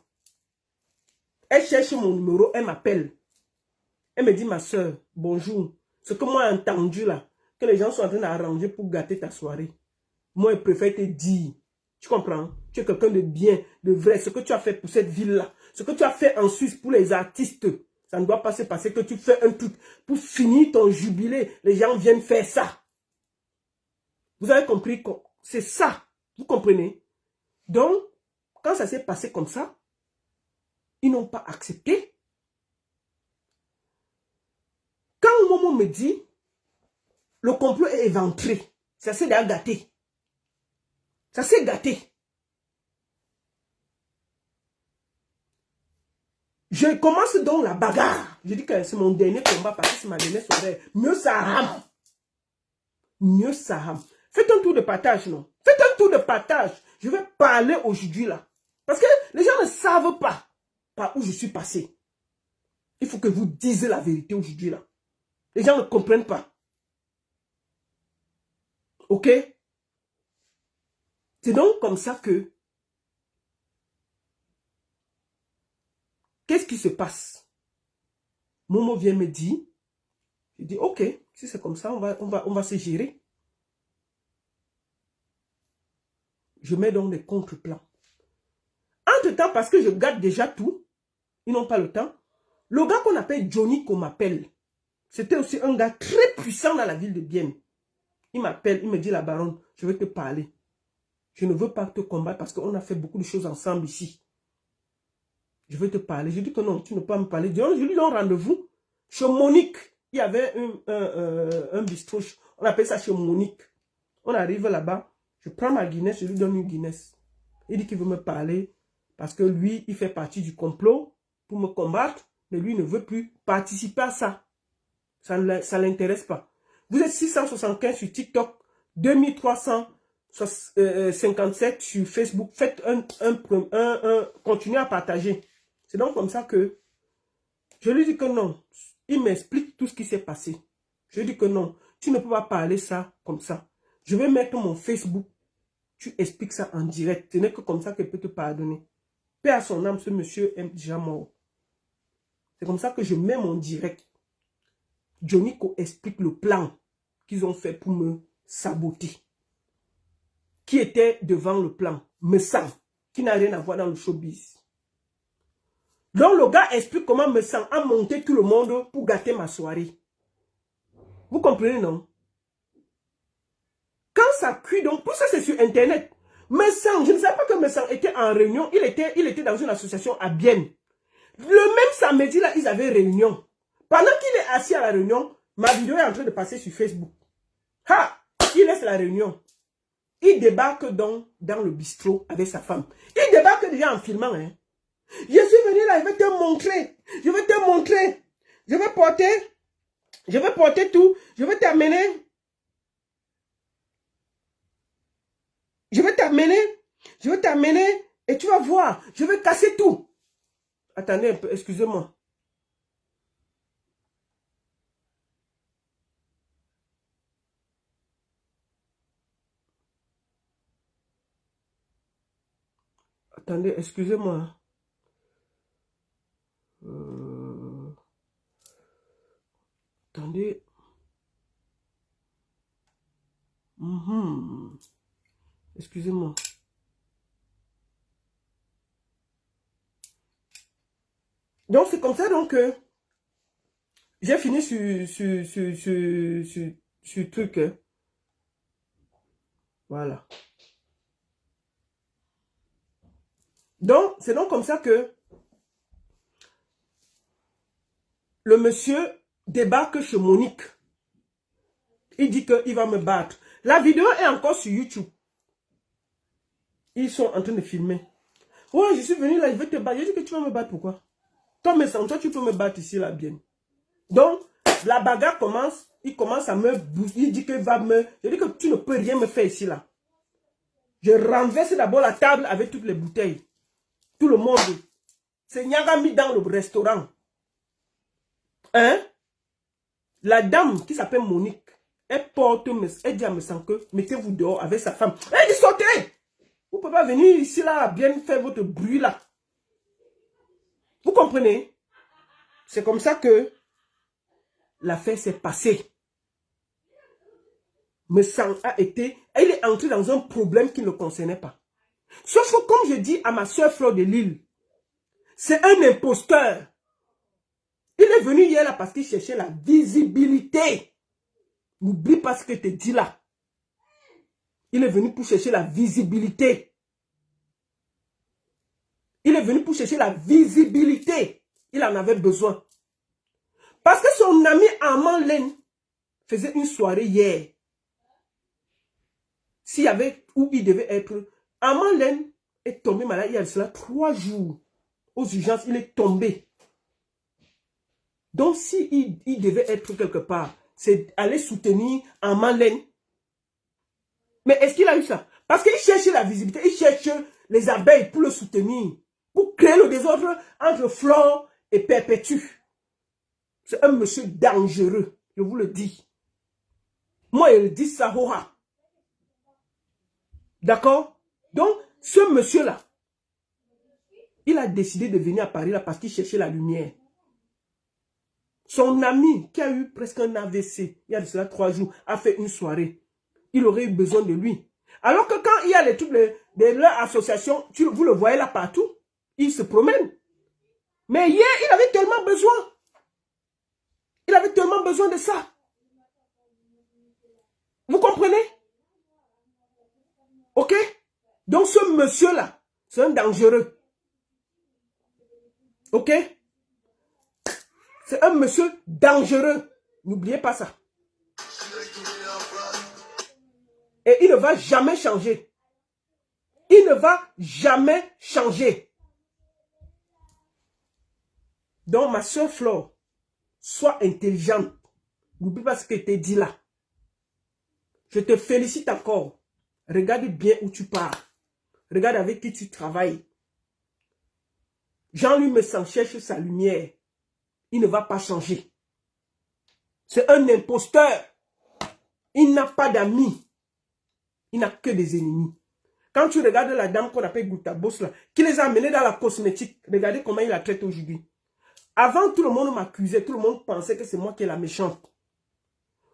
Elle cherche mon numéro, elle m'appelle. Elle me dit, ma soeur, bonjour. Ce que moi j'ai entendu là, que les gens sont en train d'arranger pour gâter ta soirée. Moi, je préfère te dire, tu comprends? Tu es quelqu'un de bien, de vrai. Ce que tu as fait pour cette ville-là, ce que tu as fait en Suisse pour les artistes, ça ne doit pas se passer que tu fais un truc pour finir ton jubilé. Les gens viennent faire ça. Vous avez compris que c'est ça. Vous comprenez? Donc, quand ça s'est passé comme ça, ils n'ont pas accepté. Quand Momo me dit, le complot est éventré, ça s'est déjà gâté. Ça s'est gâté. Je commence donc la bagarre. Je dis que c'est mon dernier combat parce que c'est ma dernière soirée. Mieux ça rame. Mieux ça rame. Faites un tour de partage, non? Faites un tour de partage. Je vais parler aujourd'hui là. Parce que les gens ne savent pas par où je suis passé. Il faut que vous disiez la vérité aujourd'hui là. Les gens ne comprennent pas. Ok? C'est donc comme ça que... Qu'est-ce qui se passe? Momo vient me dire, je dis, ok, si c'est comme ça, on va se gérer. Je mets donc des contre-plans. Entre-temps, parce que je garde déjà tout, ils n'ont pas le temps. Le gars qu'on appelle Johnny, qu'on m'appelle, c'était aussi un gars très puissant dans la ville de Bienne. Il m'appelle, il me dit, la baronne, je veux te parler. Je ne veux pas te combattre parce qu'on a fait beaucoup de choses ensemble ici. Je veux te parler. Je dis que non, tu ne peux pas me parler. Je lui donne rendez-vous chez Monique. Il y avait un bistrot, on appelle ça chez Monique. On arrive là-bas, je prends ma Guinness, je lui donne une Guinness. Il dit qu'il veut me parler parce que lui, il fait partie du complot pour me combattre, mais lui ne veut plus participer à ça. Ça ne l'intéresse pas. Vous êtes 675 sur TikTok, 2357 sur Facebook. Faites continuez à partager. C'est donc comme ça que je lui dis que non. Il m'explique tout ce qui s'est passé. Je lui dis que non, tu ne peux pas parler ça comme ça. Je vais mettre mon Facebook. Tu expliques ça en direct. Ce n'est que comme ça qu'elle peut te pardonner. Paix à son âme, ce monsieur est déjà mort. C'est comme ça que je mets mon direct. Johnny explique le plan qu'ils ont fait pour me saboter. Qui était devant le plan? Messan, qui n'a rien à voir dans le showbiz. Donc le gars explique comment Messan a monté tout le monde pour gâter ma soirée. Vous comprenez, non? Quand ça cuit, donc tout ça c'est sur internet. Messan, je ne savais pas que Messan était en réunion. Il était dans une association à Bienne. Le même samedi là, ils avaient réunion. Pendant qu'il est assis à la réunion, ma vidéo est en train de passer sur Facebook. Ha! Il laisse la réunion. Il débarque donc dans le bistrot avec sa femme. Il débarque déjà en filmant. Hein. Je suis venu là, je vais te montrer. Je vais te montrer. Je vais porter tout. Je vais t'amener. Je vais t'amener et tu vas voir. Je vais casser tout. Attendez un peu, excusez-moi. Attendez, excusez-moi. Attendez. Excusez-moi. Donc, c'est comme ça donc que j'ai fini sur truc. Hein. Voilà. Donc, c'est donc comme ça que le monsieur débarque chez Monique. Il dit qu'il va me battre. La vidéo est encore sur YouTube. Ils sont en train de filmer. Ouais, je suis venu là, je vais te battre. Je dis que tu vas me battre, pourquoi? Toi, mais sans toi, tu peux me battre ici, là, bien. Donc, la bagarre commence. Il commence à me bousiller. Il dit qu'il va me... Je dis que tu ne peux rien me faire ici, là. Je renverse d'abord la table avec toutes les bouteilles. Tout le monde. C'est Nyagami dans le restaurant. Hein? La dame qui s'appelle Monique, elle dit à Messan que mettez-vous dehors avec sa femme. Elle dit sortez! Vous ne pouvez pas venir ici là, bien faire votre bruit là. Vous comprenez? C'est comme ça que l'affaire s'est passée. Me sang a été... Il est entré dans un problème qui ne le concernait pas. Sauf que, comme je dis à ma soeur Fleur de Lille, c'est un imposteur. Il est venu hier là parce qu'il cherchait la visibilité. N'oublie pas ce que je te dis là. Il est venu pour chercher la visibilité. Il est venu pour chercher la visibilité. Il en avait besoin. Parce que son ami Armand Laine faisait une soirée hier. S'il y avait où il devait être, Armand Laine est tombé malade il y a cela 3 jours. Aux urgences, il est tombé. Donc, s'il devait être quelque part, c'est aller soutenir Armand Laine. Mais est-ce qu'il a eu ça? Parce qu'il cherche la visibilité, il cherche les abeilles pour le soutenir, pour créer le désordre entre Flore et Perpétue. C'est un monsieur dangereux, je vous le dis. Moi, je le dis ça, hoha. D'accord? Donc, ce monsieur-là, il a décidé de venir à Paris là parce qu'il cherchait la lumière. Son ami, qui a eu presque un AVC, il y a de cela 3 jours, a fait une soirée. Il aurait eu besoin de lui. Alors que quand il y a les trucs de leur association, vous le voyez là partout, il se promène. Mais hier, il avait tellement besoin. Il avait tellement besoin de ça. Vous comprenez? Ok? Donc ce monsieur-là, c'est un dangereux. Ok? C'est un monsieur dangereux. N'oubliez pas ça. Et il ne va jamais changer. Il ne va jamais changer. Donc ma soeur Flore, sois intelligente. N'oublie pas ce que je t'ai dit là. Je te félicite encore. Regarde bien où tu pars. Regarde avec qui tu travailles. Jean-Louis Messan cherche sa lumière. Il ne va pas changer. C'est un imposteur. Il n'a pas d'amis. Il n'a que des ennemis. Quand tu regardes la dame qu'on appelle Goutabos là, qui les a amenés dans la cosmétique, regardez comment il la traite aujourd'hui. Avant, tout le monde m'accusait, tout le monde pensait que c'est moi qui est la méchante.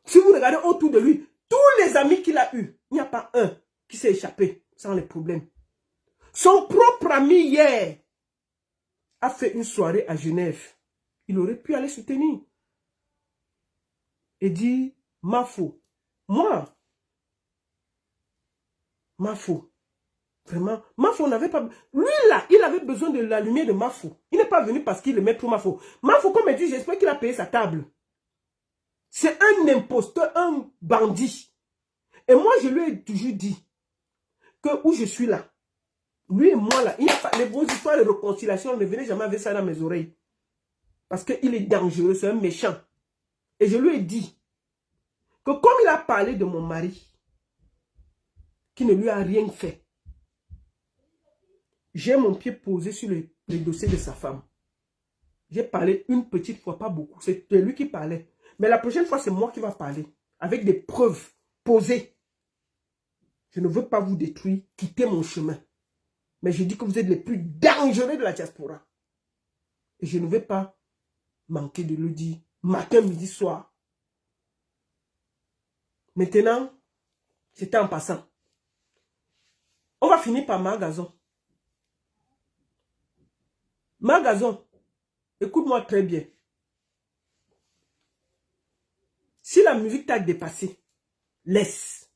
Si vous regardez autour de lui, tous les amis qu'il a eus, il n'y a pas un qui s'est échappé sans les problèmes. Son propre ami hier a fait une soirée à Genève. Il aurait pu aller soutenir. Et dit, Mafo, moi, Mafo, vraiment, Mafo n'avait pas... Lui là, il avait besoin de la lumière de Mafo. Il n'est pas venu parce qu'il aimait trop Mafo. Mafo, comme il dit, j'espère qu'il a payé sa table. C'est un imposteur, un bandit. Et moi, je lui ai toujours dit que où je suis là, lui et moi là, il n'y a pas les vos histoires de réconciliation, ne venez jamais avec ça dans mes oreilles. Parce qu'il est dangereux, c'est un méchant. Et je lui ai dit que comme il a parlé de mon mari, qui ne lui a rien fait, j'ai mon pied posé sur les dossiers de sa femme. J'ai parlé une petite fois, pas beaucoup. C'était lui qui parlait. Mais la prochaine fois, c'est moi qui va parler. Avec des preuves posées. Je ne veux pas vous détruire. Quittez mon chemin. Mais je dis que vous êtes les plus dangereux de la diaspora. Et je ne vais pas manquer de le dire. Matin, midi, soir. Maintenant, c'était en passant. On va finir par Marc-Gazon. Marc-Gazon, écoute-moi très bien. Si la musique t'a dépassé, laisse.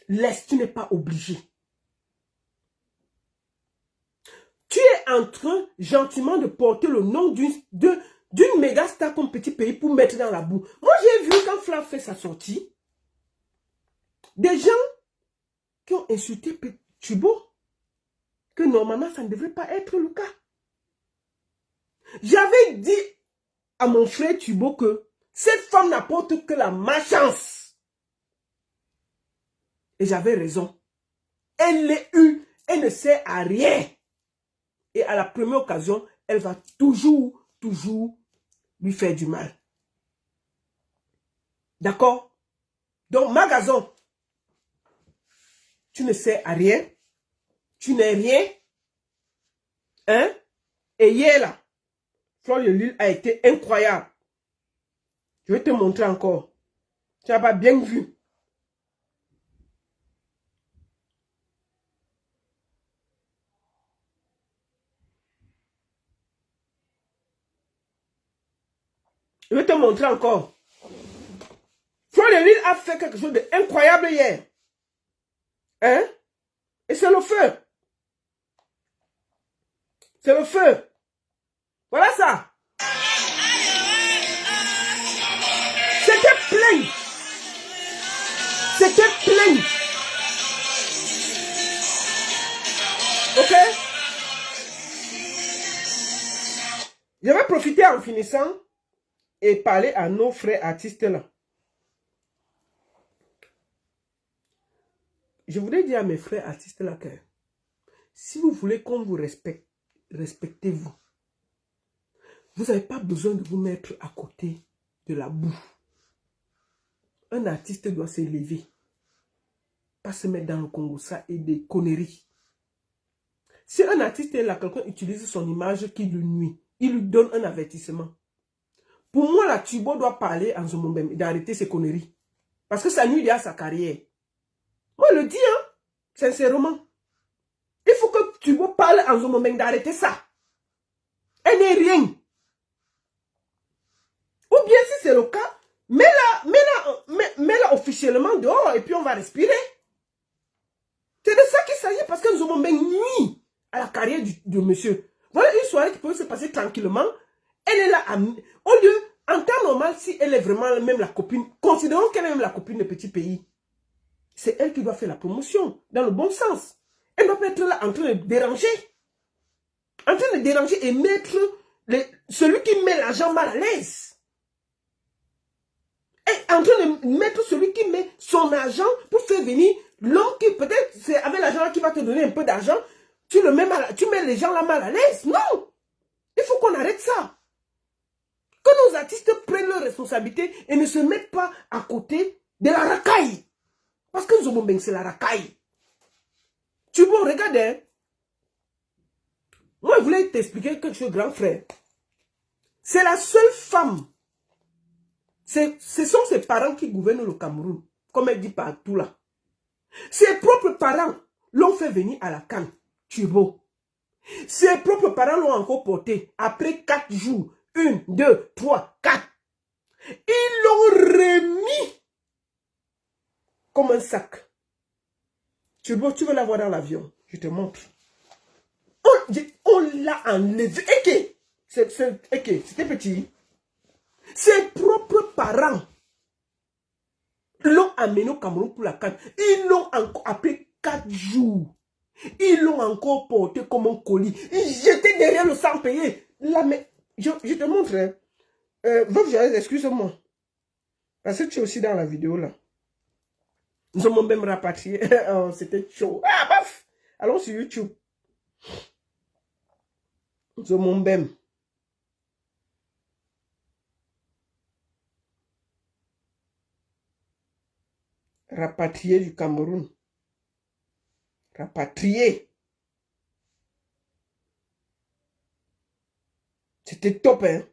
Laisse, tu n'es pas obligé. Tu es en train gentiment de porter le nom d'une méga star comme petit pays pour mettre dans la boue. Moi, j'ai vu quand Flav fait sa sortie, des gens qui ont insulté Tubo, que normalement, ça ne devrait pas être le cas. J'avais dit à mon frère Tubo que cette femme n'apporte que la malchance. Et j'avais raison. Elle l'est eue, elle ne sert à rien. Et à la première occasion, elle va toujours lui faire du mal. D'accord? Donc, Marc-Gazon, tu ne sers à rien. Tu n'es rien. Hein? Et hier, là, Fleur de Lille a été incroyable. Je vais te montrer encore. Tu n'as pas bien vu. Je vais te montrer encore. Fleur de Lille a fait quelque chose d'incroyable hier. Hein? Et c'est le feu. C'est le feu. Voilà ça. C'était plein. C'était plein. Ok? Je vais profiter en finissant et parler à nos frères artistes là. Je voudrais dire à mes frères artistes là que si vous voulez qu'on vous respecte, respectez-vous. Vous n'avez pas besoin de vous mettre à côté de la boue. Un artiste doit s'élever. Pas se mettre dans le Congo, ça et des conneries. Si un artiste est là, quelqu'un utilise son image qui lui nuit, il lui donne un avertissement. Pour moi, la Tubo doit parler en ce moment et d'arrêter ses conneries. Parce que ça nuit à sa carrière. Moi, je le dis, hein, sincèrement. Il faut que Tubo parle en ce moment d'arrêter ça. Elle n'est rien. Ou bien si c'est le cas, mets-la officiellement dehors et puis on va respirer. C'est de ça qu'il s'agit parce que nous avons même nuit à la carrière de monsieur. Voilà une soirée qui peut se passer tranquillement. Elle est là, au lieu, en temps normal, si elle est vraiment même la copine, considérons qu'elle est même la copine de petit pays. C'est elle qui doit faire la promotion, dans le bon sens. Elle doit pas être là en train de déranger. En train de déranger et mettre celui qui met l'argent mal à l'aise. Et en train de mettre celui qui met son argent pour faire venir l'homme qui peut-être c'est avec l'argent qui va te donner un peu d'argent. Tu mets les gens là mal à l'aise. Non! Il faut qu'on arrête ça. Que nos artistes prennent leurs responsabilités et ne se mettent pas à côté de la racaille. Parce que Nzobobeng, c'est la racaille. Tu vois, regarde, hein. Moi, je voulais t'expliquer quelque chose, grand frère. C'est la seule femme. Ce sont ses parents qui gouvernent le Cameroun. Comme elle dit partout là. Ses propres parents l'ont fait venir à la CAN. Tubo. Ses propres parents l'ont encore porté. Après 4 jours. 1, 2, 3, 4. Ils l'ont remis comme un sac. Tubo, tu veux la voir dans l'avion? Je te montre. On l'a enlevé. C'était petit. Ses propres parents l'ont amené au Cameroun pour la CAN. Ils l'ont encore, après 4 jours, ils l'ont encore porté comme un colis. Ils jetaient derrière le sang payé. Là, mais, je te montre. Hein. Excuse-moi. Parce que tu es aussi dans la vidéo là. Nous avons même rapatrié. Oh, c'était chaud. Ah, baf! Allons sur YouTube. Nous avons même. Rapatrié du Cameroun. Rapatrié. C'était top, hein.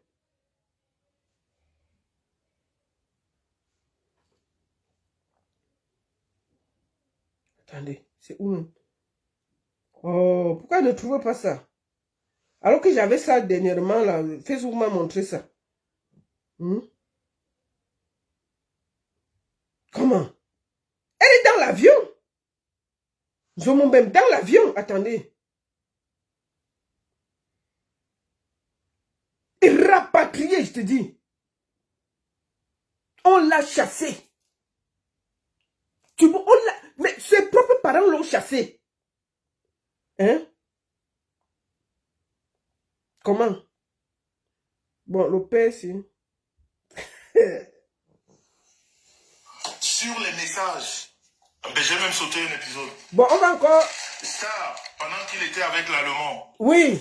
Attendez, c'est où? Oh, pourquoi ne trouvez pas ça? Alors que j'avais ça dernièrement, là, Facebook m'a montré ça. Comment? Elle est dans l'avion. Je m'en même dans l'avion. Attendez. Et rapatrié, je te dis. On l'a chassé. Mais ses propres parents l'ont chassé. Hein? Comment? Bon, le père, c'est... Sur les messages, ben, j'ai même sauté un épisode. Bon, on va encore... Ça, pendant qu'il était avec l'Allemand. Oui.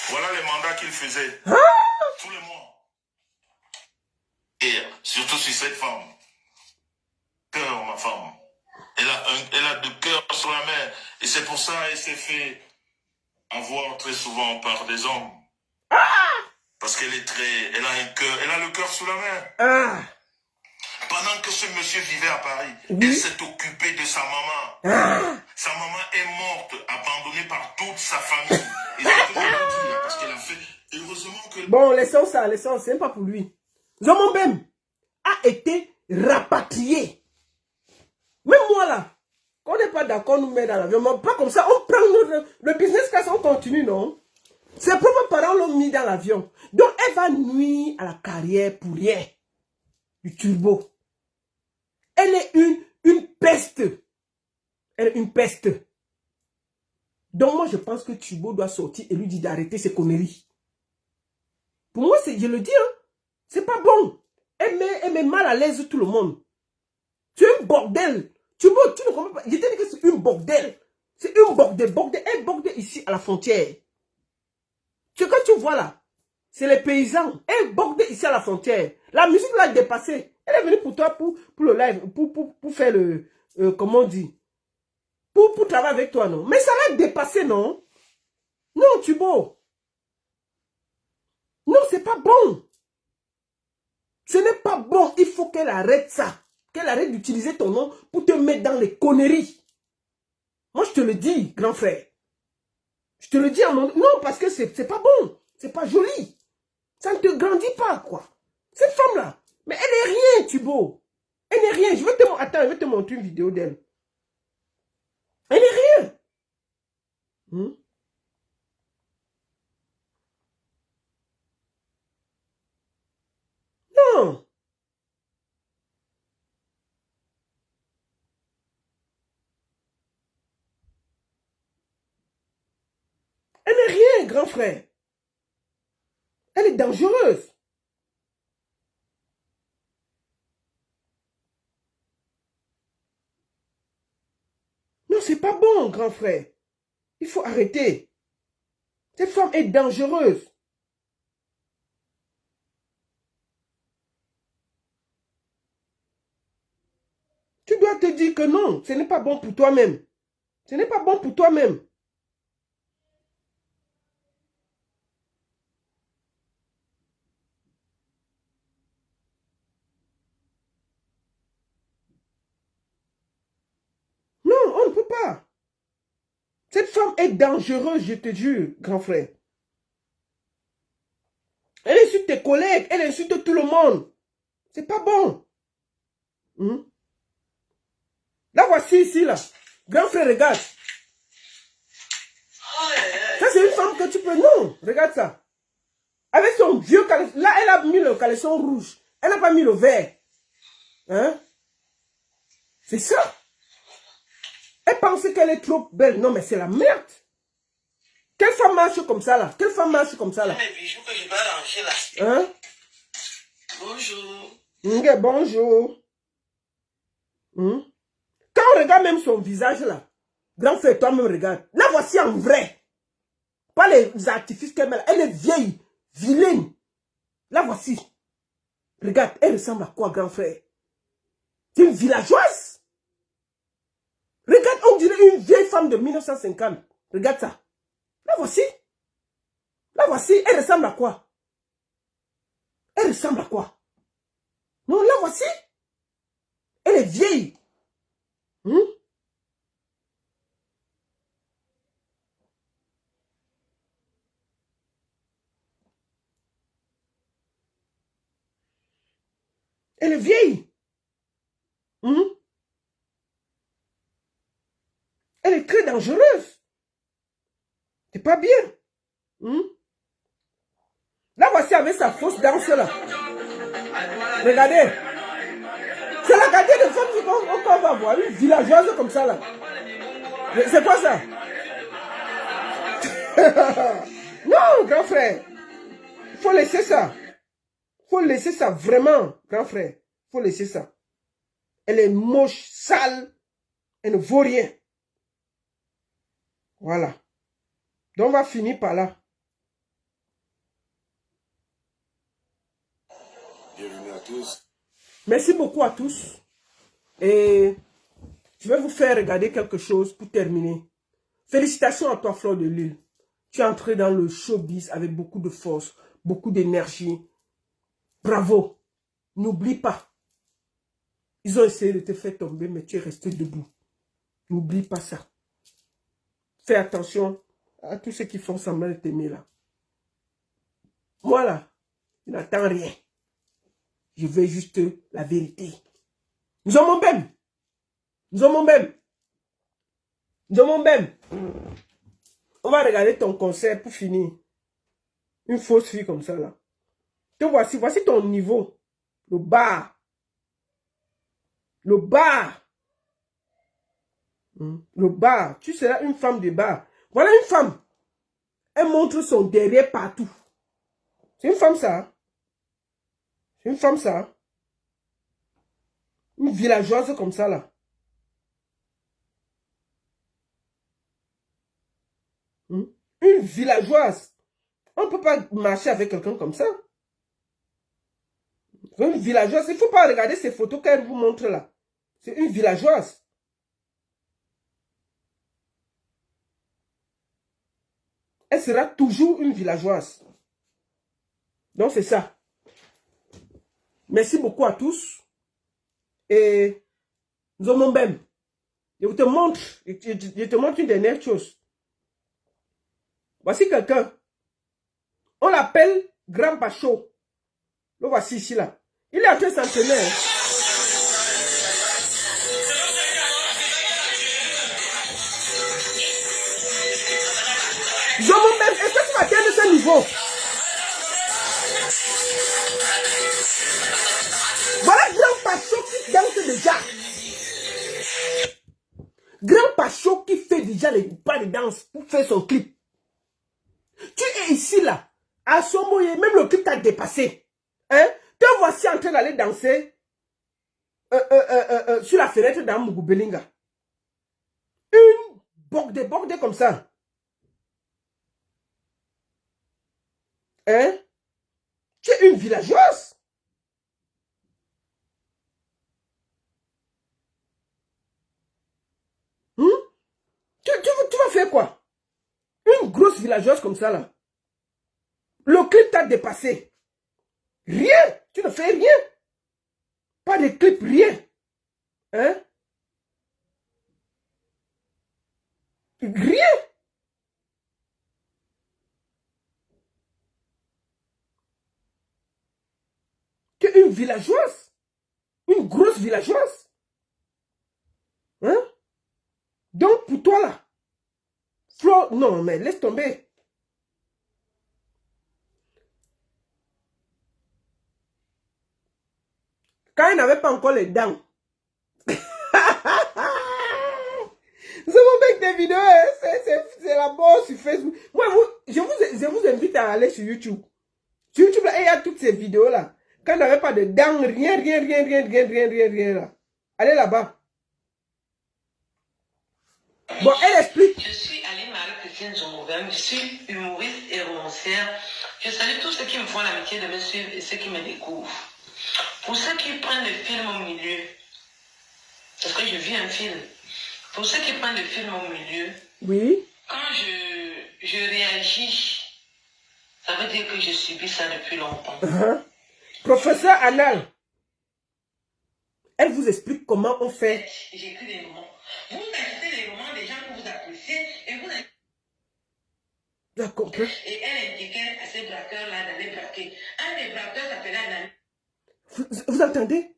Voilà les mandats qu'il faisait. Ah! Tous les mois. Et surtout sur cette femme. Cœur, ma femme. Elle a 2 cœurs sur la mer. Et c'est pour ça qu'elle s'est fait avoir très souvent par des hommes. Parce qu'elle est très... Elle a un cœur, elle a le cœur sous la main. Ah. Pendant que ce monsieur vivait à Paris, Oui. elle s'est occupée de sa maman. Ah. Sa maman est morte, abandonnée par toute sa famille. Et c'est ce que je veux dire, parce qu'elle a fait... Heureusement que... Bon, laissons ça, c'est même pas pour lui. Zomobem a été rapatrié. Même moi là, quand on n'est pas d'accord, on nous met dans l'avion. Pas comme ça, on prend le business class, on continue, non? Ses propres parents l'ont mis dans l'avion. Donc, elle va nuire à la carrière pour rien. Du turbo. Elle est une peste. Elle est une peste. Donc, moi, je pense que Turbo doit sortir et lui dire d'arrêter ses conneries. Pour moi, je le dis, hein, c'est pas bon. Elle met mal à l'aise tout le monde. C'est un bordel. Turbo, tu ne comprends pas. Je t'ai dit que c'est une bordel. C'est une bordel. Elle bordel ici à la frontière. Ce que tu vois là, c'est les paysans. Elle bordel ici à la frontière. La musique l'a dépassé. Elle est venue pour toi, pour le live, pour faire le, comment on dit, pour travailler avec toi, non? Mais ça l'a dépassé, non? Non, Turbo. Non, c'est pas bon. Ce n'est pas bon. Il faut qu'elle arrête ça. Qu'elle arrête d'utiliser ton nom pour te mettre dans les conneries. Moi, je te le dis, grand frère. Je te le dis en nom. Non, parce que c'est pas bon. C'est pas joli. Ça ne te grandit pas, quoi. Cette femme-là. Mais elle n'est rien, Turbo. Elle n'est rien. Attends, je vais te montrer une vidéo d'elle. Elle n'est rien. Non. Elle n'est rien, grand frère. Elle est dangereuse. Non, c'est pas bon, grand frère. Il faut arrêter. Cette femme est dangereuse. Tu dois te dire que non, ce n'est pas bon pour toi-même. Ce n'est pas bon pour toi-même. Non, on ne peut pas. Cette femme est dangereuse, je te jure, grand frère. Elle insulte tes collègues, elle insulte tout le monde. C'est pas bon. La voici ici, là. Grand frère, regarde. Ça, c'est une femme que tu peux... Non, regarde ça. Avec son vieux caleçon. Là, elle a mis le caleçon rouge. Elle n'a pas mis le vert. Hein? C'est ça. Elle pensait qu'elle est trop belle. Non, mais c'est la merde. Quelle femme marche comme ça, là? Quelle femme marche comme ça, là? Les bijoux que je vais arranger là. Hein? Bonjour. Bonjour. Quand on regarde même son visage, là, grand frère, toi-même regarde. La voici en vrai. Pas les artifices qu'elle met. Elle est vieille, vilaine. La voici. Regarde, elle ressemble à quoi, grand frère? C'est une villageoise. Regarde, on dirait une vieille femme de 1950. Regarde ça. La voici. La voici, elle ressemble à quoi? Elle ressemble à quoi? Non, la voici. Elle est vieille. Elle est vieille. Elle est très dangereuse. C'est pas bien. La voici avec sa fausse danse là. Regardez. C'est la gardée de femme qu'on va voir. Une villageoise comme ça là. C'est quoi ça? Non, grand frère. Il faut laisser ça. Il faut laisser ça vraiment, grand frère. Il faut laisser ça. Elle est moche, sale. Elle ne vaut rien. Voilà. Donc on va finir par là. Bienvenue à tous. Merci beaucoup à tous. Et je vais vous faire regarder quelque chose pour terminer. Félicitations à toi, Fleur de Lille. Tu es entré dans le showbiz avec beaucoup de force, beaucoup d'énergie. Bravo. N'oublie pas. Ils ont essayé de te faire tomber, mais tu es resté debout. N'oublie pas ça. Fais attention à tous ceux qui font semblant de t'aimer là. Moi là, je n'attends rien. Je veux juste la vérité. Nous sommes même. Nous sommes même. Nous sommes même. On va regarder ton concert pour finir. Une fausse fille comme ça là. Te voici, voici ton niveau. Le bas. Le bas. Le bas. Tu seras une femme de bas. Voilà une femme. Elle montre son derrière partout. C'est une femme ça. C'est une femme ça. Une villageoise comme ça là. Une villageoise. On ne peut pas marcher avec quelqu'un comme ça. Une villageoise. Il ne faut pas regarder ces photos qu'elle vous montre là. C'est une villageoise. Elle sera toujours une villageoise. Donc c'est ça. Merci beaucoup à tous. Et nous sommes même. Je te montre une dernière chose. Voici quelqu'un. On l'appelle Grand Pachot. Le voici ici là. Il est en train de s'entraîner. Je m'emmène. Est-ce que tu vas atteindre ce niveau? Voilà Grand Pachot qui danse déjà. Grand Pachot qui fait déjà les pas de danse pour faire son clip. Tu es ici là. À son moment, même le clip t'a dépassé. Hein? Te voici en train d'aller danser sur la fenêtre dans Mugubelinga. Une bordée comme ça. Hein? Tu es une villageoise. Tu vas faire quoi? Une grosse villageoise comme ça là. Le clip t'a dépassé. Rien. Tu ne fais rien. Pas de clip, rien. Hein? Rien. Tu es une villageoise. Une grosse villageoise. Hein? Donc pour toi là. Flo, non mais laisse tomber. Quand il n'avait pas encore les dents. C'est mon mec des vidéos, hein? C'est la mort sur Facebook. Moi, je vous invite à aller sur YouTube. Sur YouTube, là, il y a toutes ces vidéos-là. Quand il n'avait pas de dents, rien, là. Allez là-bas. Bon, elle explique. Je suis Aline Marie-Christine Zongouvem, je suis humoriste et romancière. Je salue tous ceux qui me font l'amitié de me suivre et ceux qui me découvrent. Pour ceux qui prennent le film au milieu, parce que je vis un film, pour ceux qui prennent le film au milieu, oui. Quand je réagis, ça veut dire que je subis ça depuis longtemps. Professeur Anal, elle vous explique comment on fait. J'écris des romans. Vous achetez les romans des gens que vous appréciez et vous achetez. D'accord. Et elle indiquait à ces braqueurs-là d'aller braquer. Un des braqueurs s'appelait Anal. Vous entendez?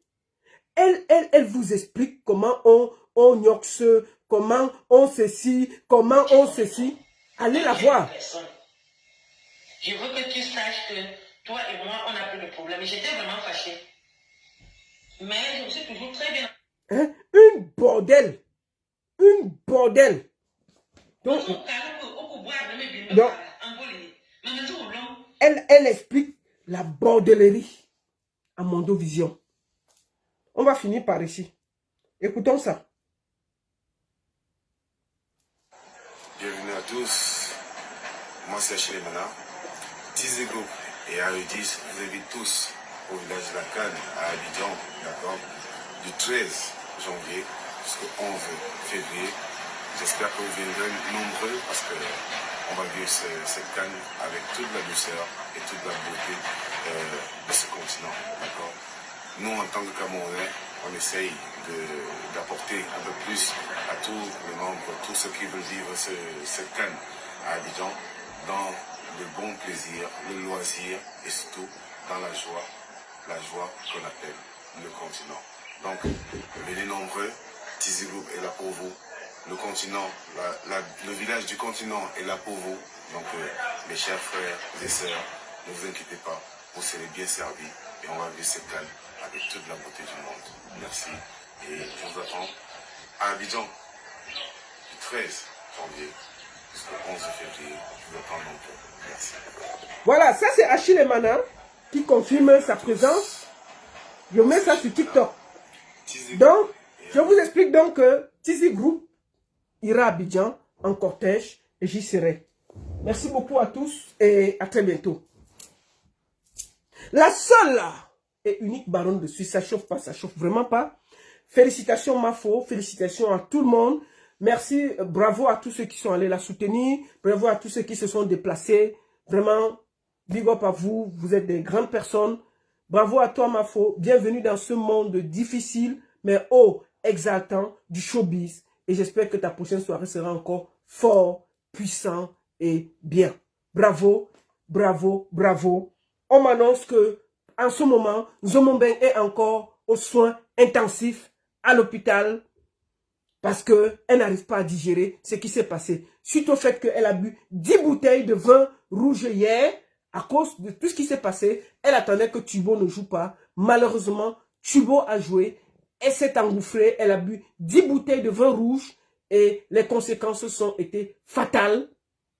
Elle vous explique comment on nyoxe, comment on ceci, comment on ceci. Allez la voir. Je veux que tu saches que toi et moi, on n'a plus de problème. J'étais vraiment fâchée. Mais je me suis toujours très bien. Hein? Une bordel. Une bordel. Donc, elle explique la bordellerie à Mondovision. On va finir par ici. Écoutons ça. Bienvenue à tous. Moi, c'est Achille Mana. Tizi Group et AE10 vous invitent tous au village de la Canne à Abidjan, d'accord, du 13 janvier jusqu'au 11 février. J'espère que vous viendrez nombreux parce que on va vivre cette canne avec toute la douceur et toute la beauté de ce continent. D'accord? Nous, en tant que Camerounais, on essaye d'apporter un peu plus à tous les membres, tous ceux qui veulent vivre cette canne à Abidjan, dans le bon plaisir, le loisir et surtout dans la joie qu'on appelle le continent. Donc, venez nombreux, Tizi Group est là pour vous. Le continent, le village du continent est là pour vous. Donc, mes chers frères et sœurs, ne vous inquiétez pas, vous serez bien servis et on va vivre cette canne avec toute la beauté du monde. Merci. Et je vous attends à Abidjan du 13 janvier jusqu'au 11 février. Je vous attends nombreux. Merci. Voilà, ça c'est Achille Emana qui confirme sa présence. Je mets ça sur TikTok. Donc, je vous explique donc que Tizi Group ira à Abidjan en cortège et j'y serai. Merci beaucoup à tous et à très bientôt. La seule et unique baronne de Suisse, ça chauffe pas, ça chauffe vraiment pas. Félicitations Mafo, félicitations à tout le monde. Merci, bravo à tous ceux qui sont allés la soutenir. Bravo à tous ceux qui se sont déplacés. Vraiment, big up à vous, vous êtes des grandes personnes. Bravo à toi Mafo, bienvenue dans ce monde difficile, mais exaltant du showbiz. Et j'espère que ta prochaine soirée sera encore fort, puissant et bien. Bravo, bravo, bravo. On m'annonce que en ce moment, Nzomobeng est encore aux soins intensifs à l'hôpital parce qu'elle n'arrive pas à digérer ce qui s'est passé. Suite au fait qu'elle a bu 10 bouteilles de vin rouge hier, à cause de tout ce qui s'est passé, elle attendait que Tubo ne joue pas. Malheureusement, Tubo a joué. Elle s'est engouffrée, elle a bu 10 bouteilles de vin rouge et les conséquences ont été fatales.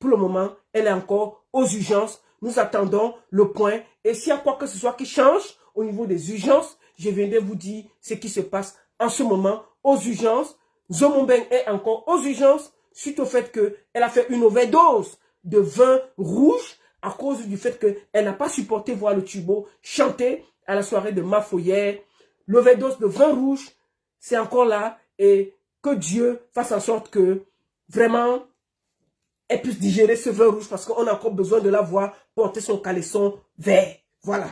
Pour le moment, elle est encore aux urgences. Nous attendons le point. Et s'il y a quoi que ce soit qui change au niveau des urgences, je viendrai vous dire ce qui se passe en ce moment aux urgences. Nzomobeng est encore aux urgences suite au fait qu'elle a fait une overdose de vin rouge à cause du fait qu'elle n'a pas supporté voir le Tubo chanter à la soirée de Mafo hier. L'overdose de vin rouge, c'est encore là et que Dieu fasse en sorte que vraiment elle puisse digérer ce vin rouge parce qu'on a encore besoin de la voir porter son caleçon vert. Voilà.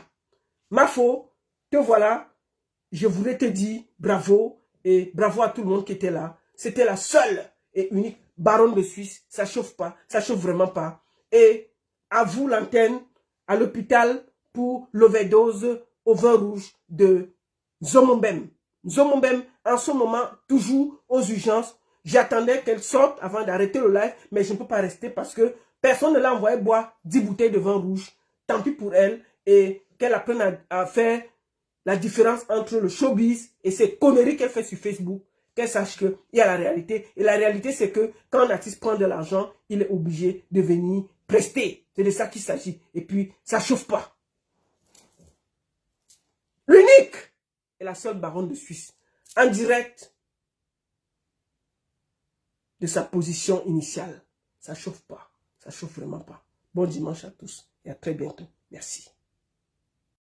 Mafo, te voilà. Je voulais te dire bravo et bravo à tout le monde qui était là. C'était la seule et unique baronne de Suisse. Ça chauffe pas, ça chauffe vraiment pas. Et à vous l'antenne à l'hôpital pour l'overdose au vin rouge de Nzomobeng. Nzomobeng, en ce moment, toujours aux urgences. J'attendais qu'elle sorte avant d'arrêter le live, mais je ne peux pas rester parce que personne ne l'a envoyé boire 10 bouteilles de vin rouge. Tant pis pour elle. Et qu'elle apprenne à faire la différence entre le showbiz et ces conneries qu'elle fait sur Facebook. Qu'elle sache qu'il y a la réalité. Et la réalité, c'est que quand un artiste prend de l'argent, il est obligé de venir prester. C'est de ça qu'il s'agit. Et puis, ça ne chauffe pas. L'unique est la seule baronne de Suisse. En direct de sa position initiale. Ça ne chauffe pas. Ça ne chauffe vraiment pas. Bon dimanche à tous et à très bientôt. Merci.